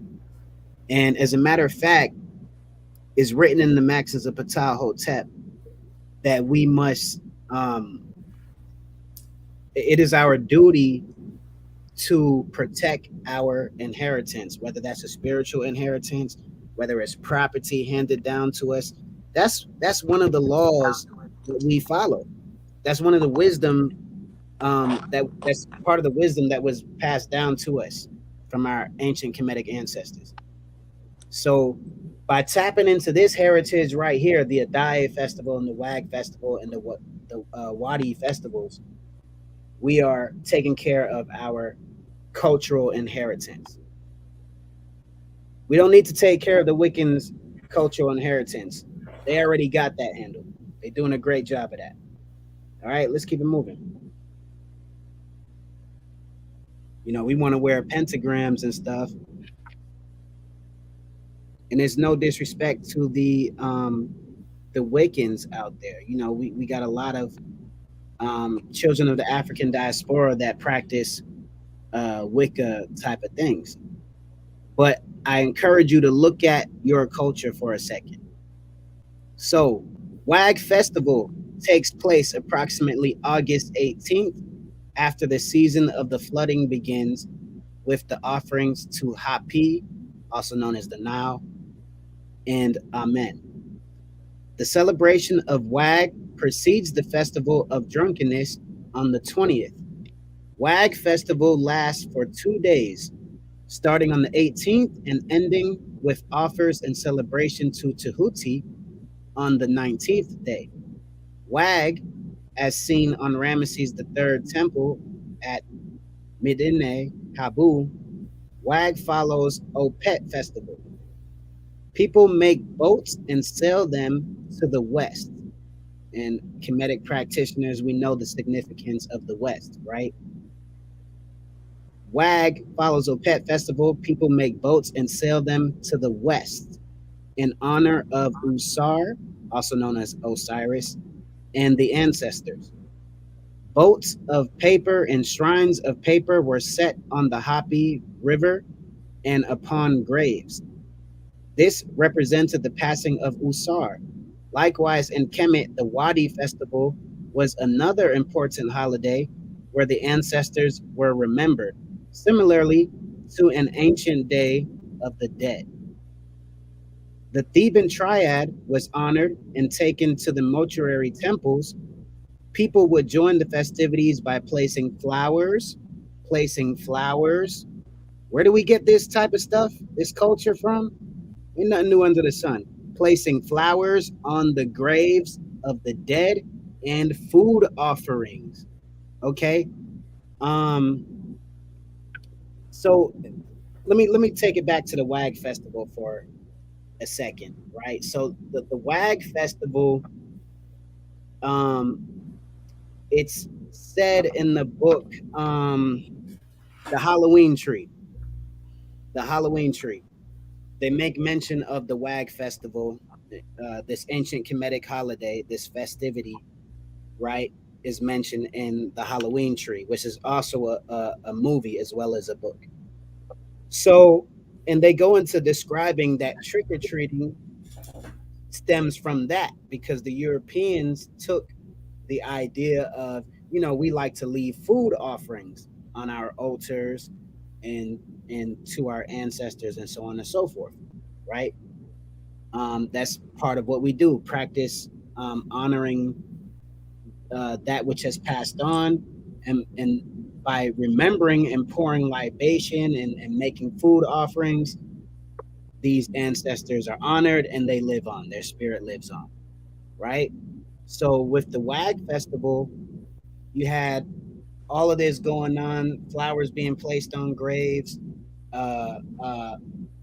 And as a matter of fact, it's written in the Maxims of Ptah Hotep that we must, it is our duty to protect our inheritance, whether that's a spiritual inheritance, whether it's property handed down to us. That's one of the laws that we follow. That's one of the wisdom, that's part of the wisdom that was passed down to us from our ancient Kemetic ancestors. So by tapping into this heritage right here, the Adai festival and the Wag festival and the Wadi festivals, we are taking care of our cultural inheritance. We don't need to take care of the Wiccans' cultural inheritance. They already got that handled. They're doing a great job of that. All right, let's keep it moving. We want to wear pentagrams and stuff. And there's no disrespect to the Wiccans out there. We got a lot of children of the African diaspora that practice Wicca type of things. But I encourage you to look at your culture for a second. So, WAG Festival takes place approximately August 18th after the season of the flooding begins with the offerings to Hapi, also known as the Nile, and Amen. The celebration of WAG precedes the festival of drunkenness on the 20th. WAG festival lasts for 2 days, starting on the 18th and ending with offers and celebration to Tahuti on the 19th day. WAG, as seen on Ramesses III temple at Medine, Kabu, WAG follows Opet festival. People make boats and sail them to the west. And Kemetic practitioners, we know the significance of the west, right? WAG follows Opet festival. People make boats and sail them to the west in honor of Usar, also known as Osiris, and the ancestors. Boats of paper and shrines of paper were set on the Hapi River and upon graves. This represented the passing of Usar. Likewise, in Kemet, the Wadi festival was another important holiday where the ancestors were remembered, similarly to an ancient day of the dead. The Theban triad was honored and taken to the mortuary temples. People would join the festivities by placing flowers. Where do we get this type of stuff, this culture from? Ain't nothing new under the sun. Placing flowers on the graves of the dead and food offerings. Okay. Um. So let me take it back to the WAG festival for a second, right? So the WAG festival, um, it's said in the book, the Halloween tree. The Halloween tree. They make mention of the WAG festival, this ancient Kemetic holiday, this festivity, right, is mentioned in the Halloween tree, which is also a movie as well as a book. So, and they go into describing that trick or treating stems from that because the Europeans took the idea of, we like to leave food offerings on our altars and to our ancestors and so on and so forth, right? That's part of what we do, practice honoring that which has passed on, and by remembering and pouring libation and making food offerings, these ancestors are honored and they live on, their spirit lives on, right? So with the WAG festival, you had all of this going on, flowers being placed on graves, uh, uh,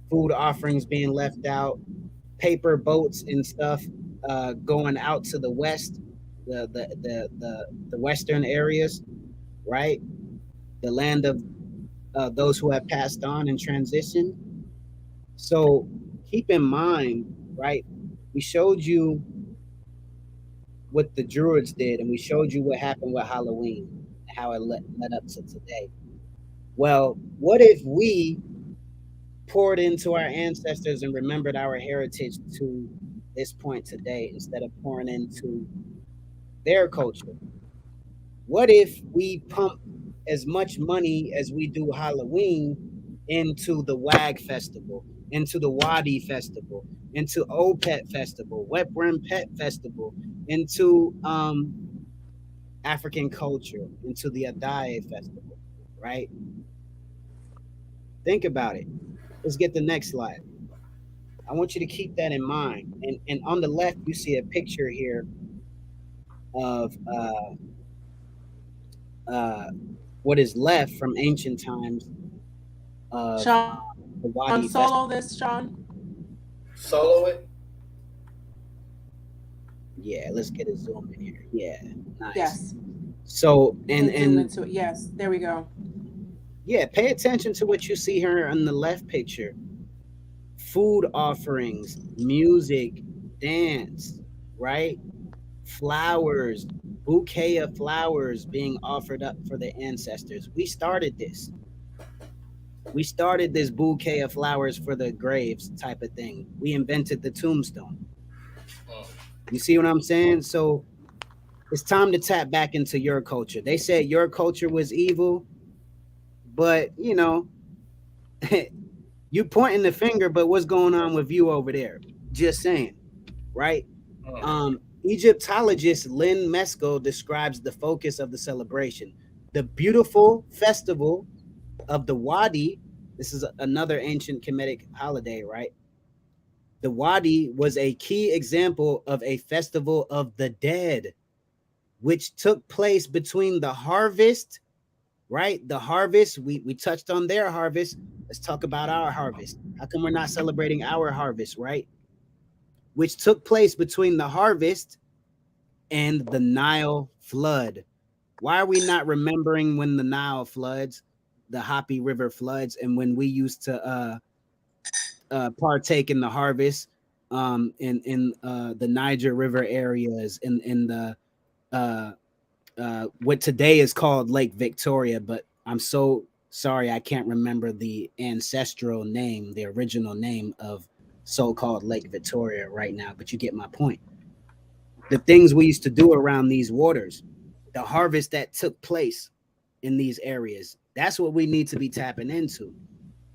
food offerings being left out, paper boats and stuff going out to the west, the western areas, right? The land of those who have passed on and transitioned. So keep in mind, right? We showed you what the Druids did, and we showed you what happened with Halloween, how it led up to today. Well, what if we poured into our ancestors and remembered our heritage to this point today instead of pouring into their culture? What if we pump as much money as we do Halloween into the WAG festival, into the Wadi festival, into OPET festival, Wet Brim Pet festival, into African culture, into the Adaye festival, right? Think about it. Let's get the next slide. I want you to keep that in mind. And on the left, you see a picture here of uh, what is left from ancient times of Sean, the solo Wadi this, festival. Sean. Solo it. Yeah, let's get a zoom in here. Yeah, nice. Yes. So And zoom and into it. Yes. There we go. yeah, pay attention to what you see here on the left picture. Food offerings, music, dance, right? Flowers, bouquet of flowers being offered up for the ancestors. We started this. We started this bouquet of flowers for the graves type of thing. We invented the tombstone. Mm. You see what I'm saying? So it's time to tap back into your culture. They said your culture was evil, but you know, you pointing the finger, but what's going on with you over there? Just saying, right? Mm. Egyptologist Lynn Meskel describes the focus of the celebration. The beautiful festival of the Wadi, this is another ancient Kemetic holiday, right? The Wadi was a key example of a festival of the dead, which took place between the harvest, right? The harvest, we touched on their harvest. Let's talk about our harvest. How come we're not celebrating our harvest, right? Which took place between the harvest and the Nile flood. Why are we not remembering when the Nile floods, the Hopi River floods, and when we used to partake in the harvest in the Niger River areas, in the what today is called Lake Victoria, but I'm so sorry I can't remember the ancestral name, the original name of so-called Lake Victoria right now, but you get my point. The things we used to do around these waters, the harvest that took place in these areas, that's what we need to be tapping into.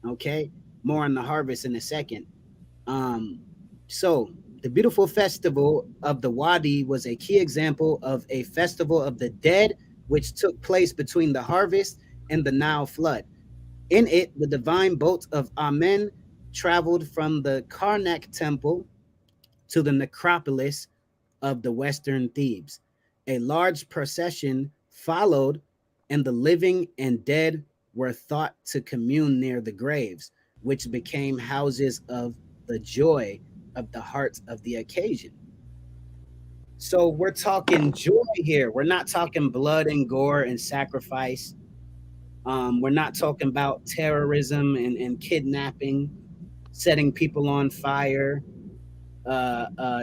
Okay, more on the harvest in a second. Um, so the beautiful festival of the Wadi was a key example of a festival of the dead, which took place between the harvest and the Nile flood. In it, the divine boat of Amen traveled from the Karnak temple to the necropolis of the western Thebes. A large procession followed, and the living and dead were thought to commune near the graves, which became houses of the joy of the heart of the occasion. So we're talking joy here. We're not talking blood and gore and sacrifice. We're not talking about terrorism and kidnapping, setting people on fire,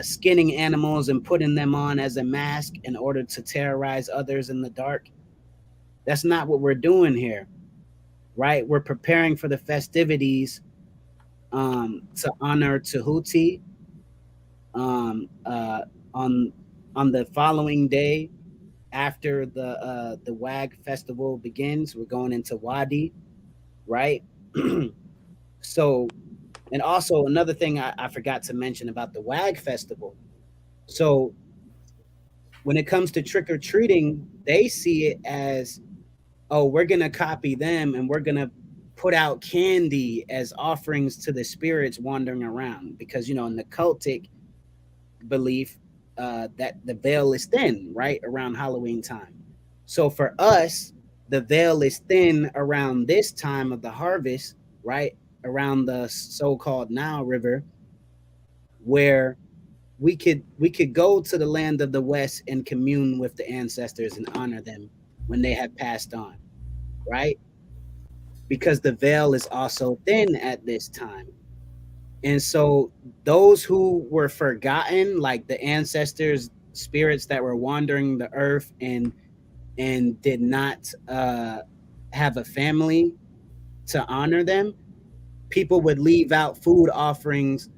skinning animals and putting them on as a mask in order to terrorize others in the dark. That's not what we're doing here, right? We're preparing for the festivities to honor Tahuti um, uh, on the following day after the WAG festival begins. We're going into Wadi, right? So, and also another thing I forgot to mention about the WAG festival. So when it comes to trick or treating, they see it as, oh, we're gonna copy them and we're gonna put out candy as offerings to the spirits wandering around, because you know in the cultic belief that the veil is thin right around Halloween time. So for us, the veil is thin around this time of the harvest, right around the so-called Nile River, where we could go to the land of the West and commune with the ancestors and honor them when they have passed on, right? Because the veil is also thin at this time. And so those who were forgotten, like the ancestors, spirits that were wandering the earth and did not have a family to honor them, people would leave out food offerings.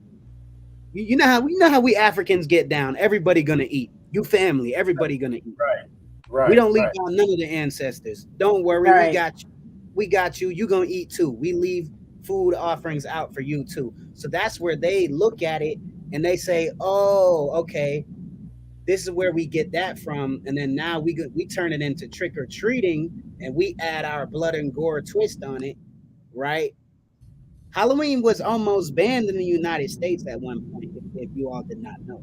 You know how we Africans get down. Everybody gonna eat. You family, everybody gonna eat. Right. We Right. don't leave Right. out none of the ancestors. Don't worry, we Right. got you. We got you. You gonna eat too. We leave food offerings out for you too. So that's where they look at it and they say, "Oh, okay, this is where we get that from." And then now we turn it into trick or treating, and we add our blood and gore twist on it, right? Halloween was almost banned in the United States at one point, if you all did not know,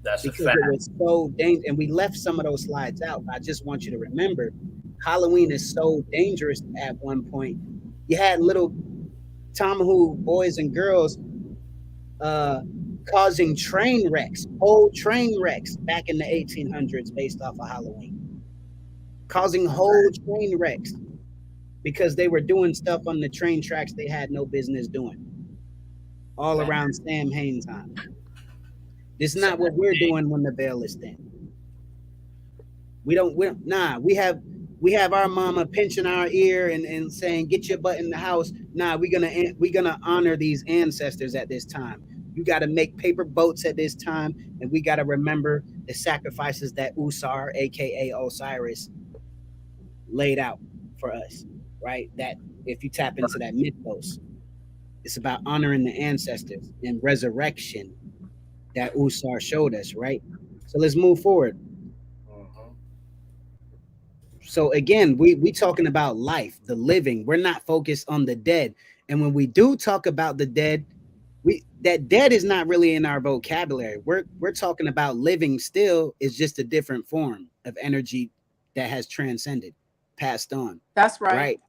That's a because it fact. was so dangerous. And we left some of those slides out. But I just want you to remember, Halloween is so dangerous. At one point, you had little Tomahawk boys and girls uh, causing train wrecks, whole train wrecks back in the 1800s based off of Halloween, causing whole train wrecks because they were doing stuff on the train tracks they had no business doing, all Man. around Sam Hain time. This is not Sam what we're doing when the veil is thin. We have our mama pinching our ear and saying, "Get your butt in the house." Nah, we're gonna honor these ancestors at this time. You got to make paper boats at this time, and we got to remember the sacrifices that Usar, aka Osiris, laid out for us. Right? That if you tap into that mythos, it's about honoring the ancestors and resurrection that Usar showed us. Right? So let's move forward. Mhm. So again, we talking about life, the living. We're not focused on the dead. And when we do talk about the dead, we that dead is not really in our vocabulary. We're talking about living still. Is just a different form of energy that has transcended, passed on, That's right. right?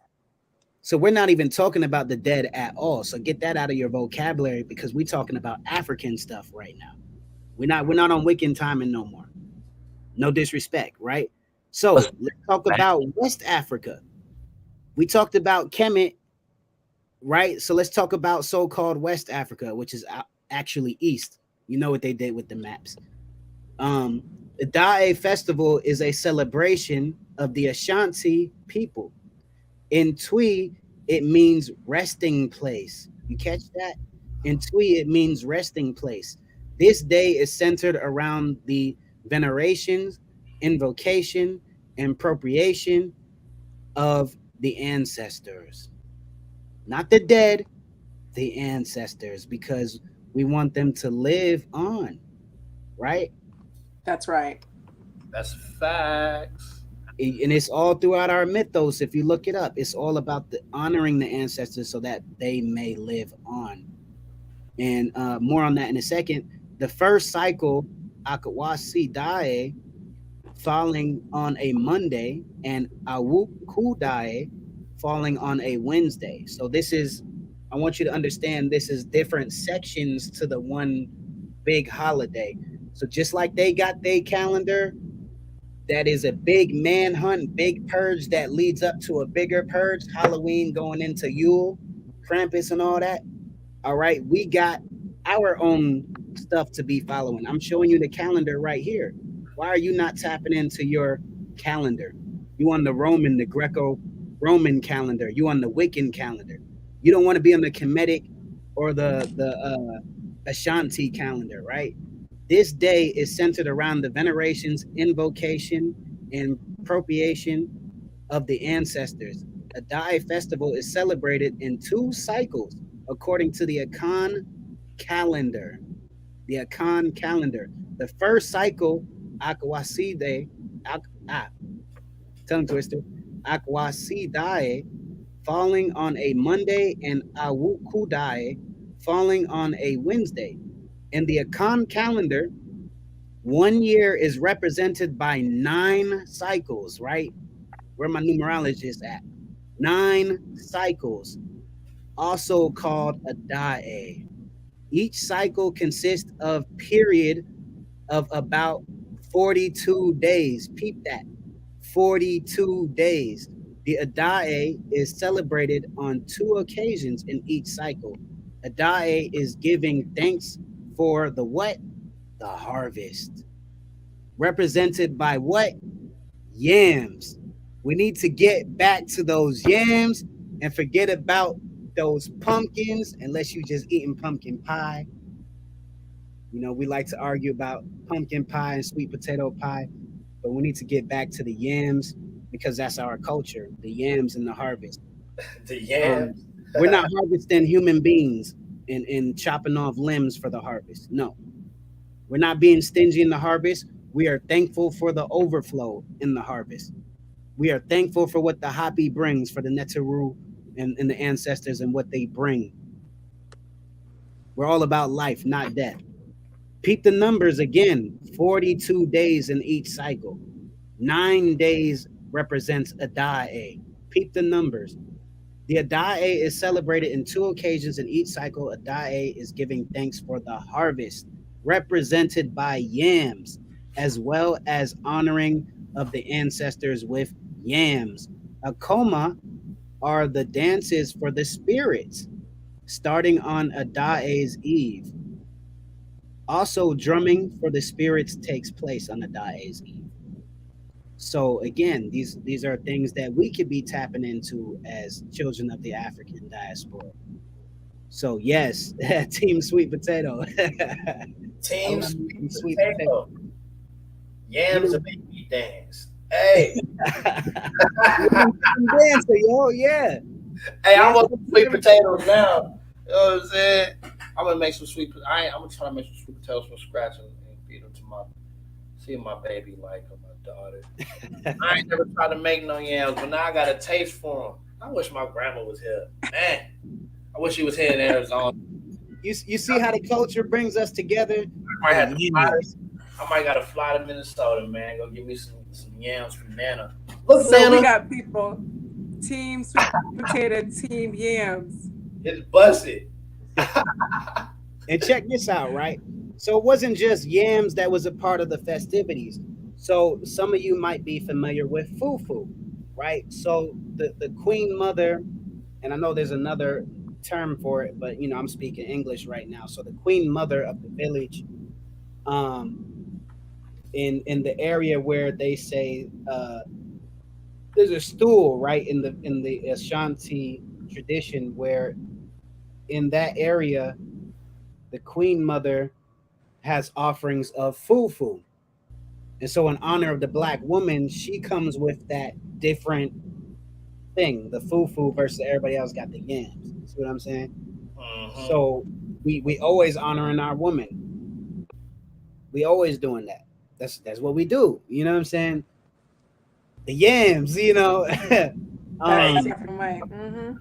So we're not even talking about the dead at all. So get that out of your vocabulary because we're talking about African stuff right now. We're not on Wiccan timing no more. No disrespect, right? So let's talk about West Africa. We talked about Kemet, right? So let's talk about so-called West Africa, which is actually East. You know what they did with the maps. Um, the Dae Festival is a celebration of the Ashanti people. In Twi, it means resting place. You catch that? In Twi, it means resting place. This day is centered around the veneration, invocation, and appropriation of the ancestors. Not the dead, the ancestors, because we want them to live on, right? That's right. That's facts. And it's all throughout our mythos. If you look it up, it's all about the honoring the ancestors so that they may live on. And more on that in a second. The first cycle, Akawasi Dae, falling on a Monday, and Awuku Dae falling on a Wednesday. So this is, I want you to understand, this is different sections to the one big holiday. So just like they got their calendar, that is a big manhunt, big purge that leads up to a bigger purge, Halloween going into Yule, Krampus, and all that. All right, we got our own stuff to be following. I'm showing you the calendar right here. Why are you not tapping into your calendar? You on the Roman, the Greco-Roman calendar. You on the Wiccan calendar. You don't want to be on the Kemetic or the Ashanti calendar, right? This day is centered around the venerations, invocation, and appropriation of the ancestors. A Dai festival is celebrated in 2 cycles according to the Akan calendar. The Akan calendar. The first cycle, Akwaside, tongue twister, Akwasidae, falling on a Monday, and Awukudae, falling on a Wednesday. In the Akan calendar, 1 year is represented by 9 cycles, right? Where my numerologist at? 9 cycles, also called a dae. Each cycle consists of period of about 42 days. Peep that. 42 days. The Adae is celebrated on 2 occasions in each cycle. Adae is giving thanks for the what? The harvest. Represented by what? Yams. We need to get back to those yams and forget about those pumpkins unless you just eating pumpkin pie. You know, we like to argue about pumpkin pie and sweet potato pie, but we need to get back to the yams because that's our culture, the yams and the harvest. The Um, yams. we're not harvesting human beings and chopping off limbs for the harvest. No, we're not being stingy in the harvest. We are thankful for the overflow in the harvest. We are thankful for what the happy brings for the Neteru and the ancestors and what they bring. We're all about life, not death. Peep the numbers again, 42 days in each cycle. 9 days represents Adae. Peep the numbers. The Adae is celebrated in two occasions in each cycle. Adae is giving thanks for the harvest, represented by yams, as well as honoring of the ancestors with yams. Akoma are the dances for the spirits, starting on Adae's Eve. Also, drumming for the spirits takes place on Adae's Eve. So again, these are things that we could be tapping into as children of the African diaspora. So yes, Team Sweet Potato. I Team love me some sweet sweet potato. potato. Yams and make me dance. Hey. Dancer, yo, yeah. Hey, I Yeah, want some sweet potatoes now. You know what I'm saying? I'm gonna make some sweet. I'm gonna try to make some sweet potatoes from scratch and feed them to my see my baby like or my daughter. I ain't never tried to make no yams, but now I got a taste for them. I wish my grandma was here. Man, I wish she was here in Arizona. You see how the culture brings us together? I might have to fly. Yes. I might gotta fly to Minnesota, man. Go give me some yams from Nana. Look, So we Nana, got people, team sweet potato, team yams. it's busted. And check this out, right? So it wasn't just yams that was a part of the festivities. So some of you might be familiar with fufu, right? So the queen mother, and I know there's another term for it, but you know I'm speaking English right now. So the queen mother of the village, um, in the area where they say there's a stool, right, in the Ashanti tradition where in that area the queen mother has offerings of fufu. And so, in honor of the black woman, she comes with that different thing, the fufu versus everybody else got the yams. See what I'm saying? Mhm. So, we always honoring our women. We always doing that. That's what we do. You know what I'm saying? The yams, you know. Hey, African way. Mm-hmm.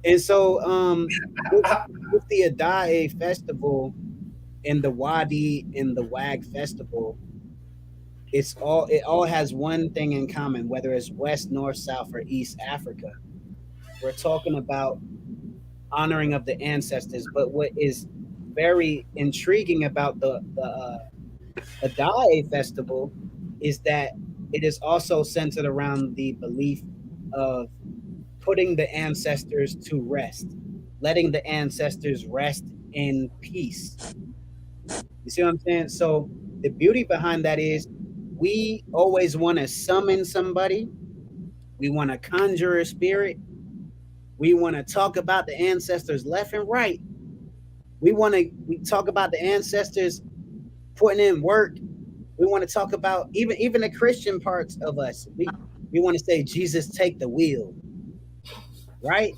And so, with, with the Adae festival and the Wadi and the Wag festival, it all has one thing in common, whether it's West, North, South, or East Africa. We're talking about honoring of the ancestors. But what is very intriguing about the Adae festival is that it is also centered around the belief of putting the ancestors to rest, letting the ancestors rest in peace. You see what I'm saying? So the beauty behind that is we always want to summon somebody, we want to conjure a spirit, we want to talk about the ancestors left and right. We talk about the ancestors putting in work. We want to talk about even the Christian parts of us. We want to say Jesus take the wheel, right?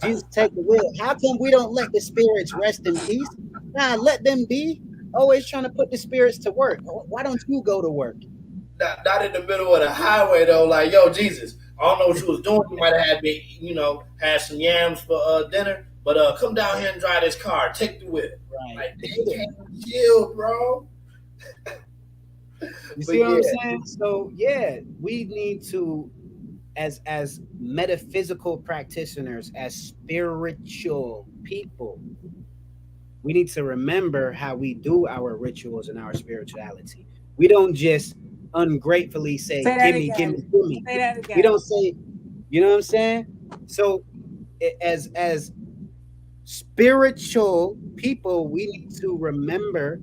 Jesus take the wheel. How come we don't let the spirits rest in peace? Nah, let them be. Always trying to put the spirits to work. Why don't you go to work? not in the middle of the highway though. Like, yo, Jesus, I don't know what you was doing. You might have had me, had some yams for dinner, but come down here and drive this car. Take the wheel. Right. Like, they can't chill, bro. You But see what I'm yeah, saying? So yeah, we need to, as metaphysical practitioners, as spiritual people, we need to remember how we do our rituals and our spirituality. We don't just ungratefully say, Say that gimme, gimme, again. gimme. Say that We again. don't say, you know what I'm saying? So as spiritual people, we need to remember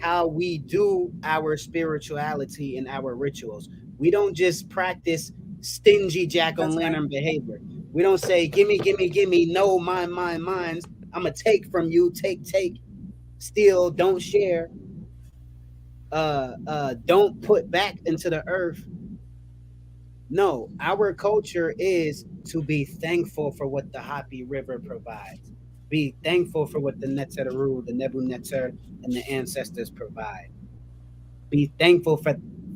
how we do our spirituality and our rituals. We don't just practice stingy jack o' That's right. lantern behavior. We don't say, gimme, gimme, gimme, no, mine, mine, mines. I'ma take from you, take, steal, don't share, don't put back into the earth. No, our culture is to be thankful for what the Happy River provides. Be thankful for what the Neteru, the Nebu Neter, and the ancestors provide. Be thankful for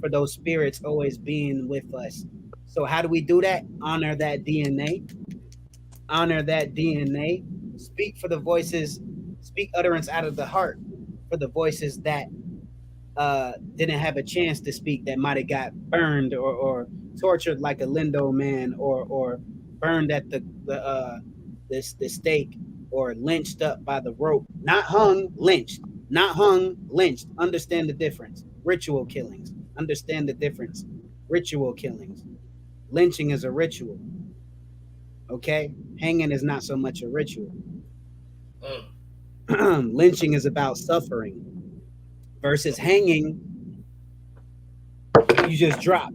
those spirits always being with us. So how do we do that? Honor that DNA. Honor that DNA. Speak for the voices. Speak utterance out of the heart for the voices that didn't have a chance to speak, that might have got burned or tortured like a Lindo man, or burned at the stake, or lynched up by the rope. Not hung, lynched. Not hung, lynched. Understand the difference. Ritual killings. Understand the difference. Ritual killings. Lynching is a ritual. Okay? Hanging is not so much a ritual. Lynching is about suffering versus hanging. You just drop,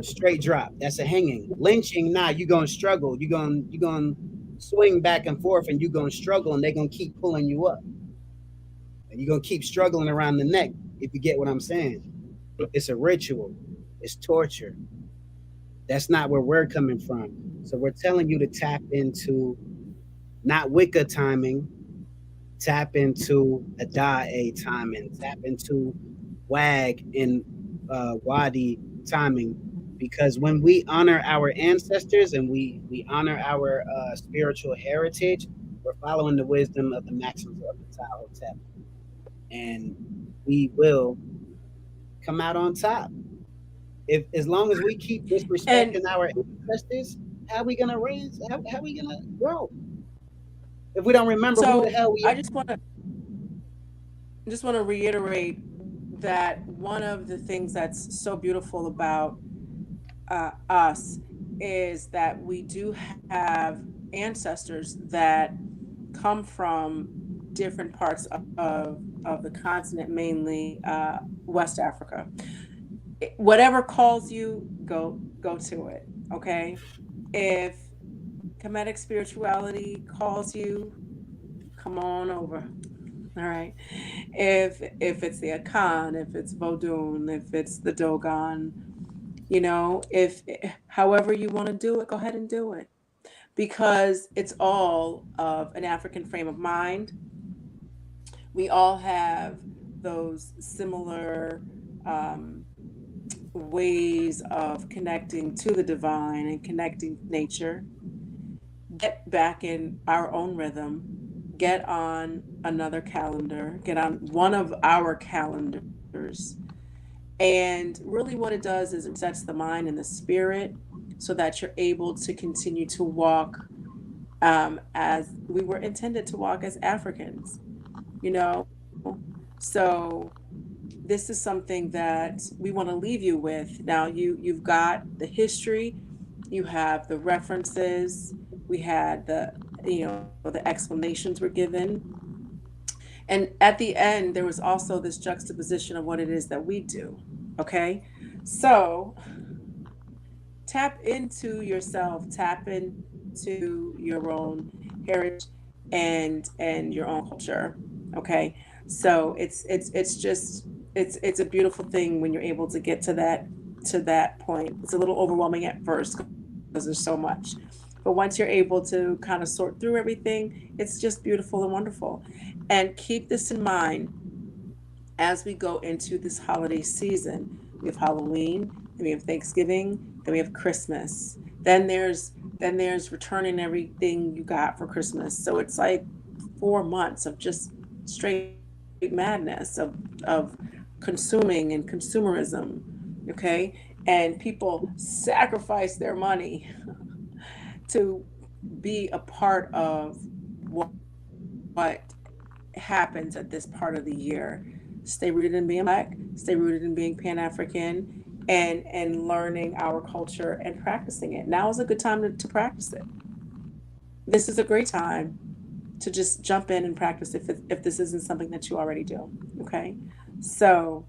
straight drop. That's a hanging. Lynching, nah, you gonna struggle. You gonna swing back and forth, and you gonna struggle, and they gonna keep pulling you up, and you gonna keep struggling around the neck. If you get what I'm saying, it's a ritual. It's torture. That's not where we're coming from. So we're telling you to tap into not Wicca timing, tap into Ada timing, tap into Wag and Wadi timing, because when we honor our ancestors and we honor our spiritual heritage, we're following the wisdom of the maxims of the Tao Hotep, and we will come out on top. If as long as we keep And disrespecting our ancestors, how we gonna raise? How we gonna grow if we don't remember who the so hell we I are? just want to reiterate that one of the things that's so beautiful about us is that we do have ancestors that come from different parts of the continent, mainly West Africa. Whatever calls you, go to it. Okay, if Kemetic spirituality calls you, come on over. All right. If it's the Akan, if it's Vodun, if it's the Dogon, if however you want to do it, go ahead and do it, because it's all of an African frame of mind. We all have those similar um, ways of connecting to the divine and connecting nature. Get back in our own rhythm, get on another calendar, get on one of our calendars. And really, what it does is it resets the mind and the spirit so that you're able to continue to walk as we were intended to walk as Africans, you know? So, this is something that we want to leave you with. Now, you've got the history, you have the references, we had the explanations were given, and at the end there was also this juxtaposition of what it is that we do. Okay, so tap into yourself, tap into your own heritage and your own culture. Okay, so it's just it's a beautiful thing when you're able to get to that point. It's a little overwhelming at first because there's so much, but once you're able to kind of sort through everything, it's just beautiful and wonderful. And keep this in mind as we go into this holiday season. We have Halloween, then we have Thanksgiving, then we have Christmas. Then there's returning everything you got for Christmas. So it's like 4 months of just straight madness of consuming and consumerism. Okay? And people sacrifice their money to be a part of what happens at this part of the year. Stay rooted in being Black, stay rooted in being Pan African, and learning our culture and practicing it. Now is a good time to practice it. This is a great time to just jump in and practice if this isn't something that you already do. Okay, so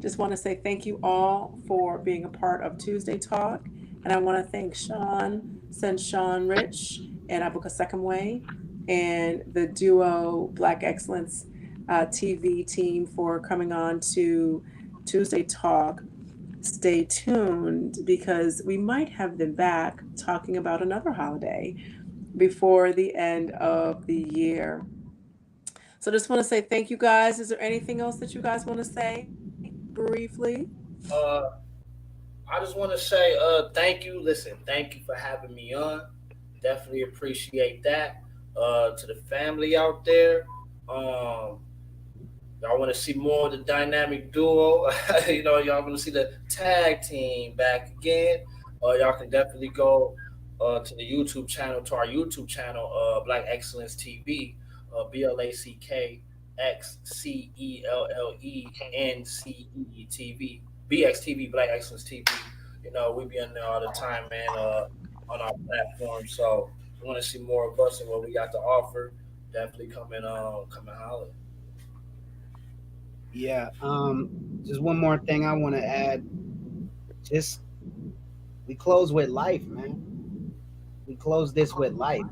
just want to say thank you all for being a part of Tuesday Talk, And I want to thank Shawn Rich, and Abu Khasekhemwy, and the duo Black Excellence TV team for coming on to Tuesday Talk. Stay tuned because we might have them back talking about another holiday before the end of the year. So just want to say thank you guys. Is there anything else that you guys want to say briefly? Uh, I just want to say thank you. Listen, thank you for having me on. Definitely appreciate that. To the family out there, y'all want to see more of the dynamic duo. Y'all want to see the tag team back again. Y'all can definitely go to the YouTube channel, to our YouTube channel, Black Excellence TV, BlackXcellence BXTV, Black Excellence TV. We be on there all the time, man, on our platform. So if you want to see more of us and what we got to offer, definitely come and holler. Yeah. Just one more thing I want to add. Just we close with life, man. We close this with life.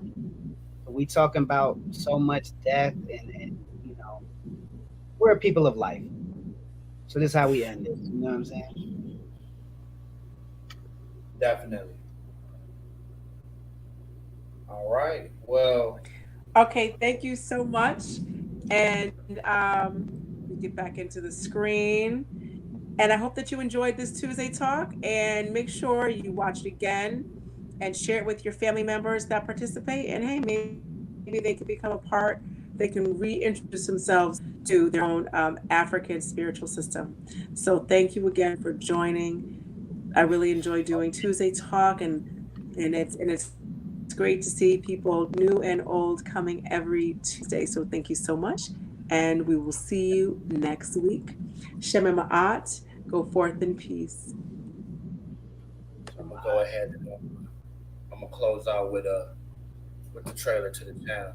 We talking about so much death, and we're people of life. So this is how we end this. You know what I'm saying? Definitely. All right. Well, Okay, thank you so much. And we get back into the screen. And I hope that you enjoyed this Tuesday talk, and make sure you watch it again and share it with your family members that participate. And hey, maybe they can become a part, they can reintroduce themselves to their own African spiritual system. So thank you again for joining. I really enjoy doing Tuesday talk, and it's great to see people new and old coming every Tuesday. So thank you so much, and we will see you next week. Shema Ma'at, go forth in peace. I'm gonna go ahead and I'm gonna close out with the trailer to the channel.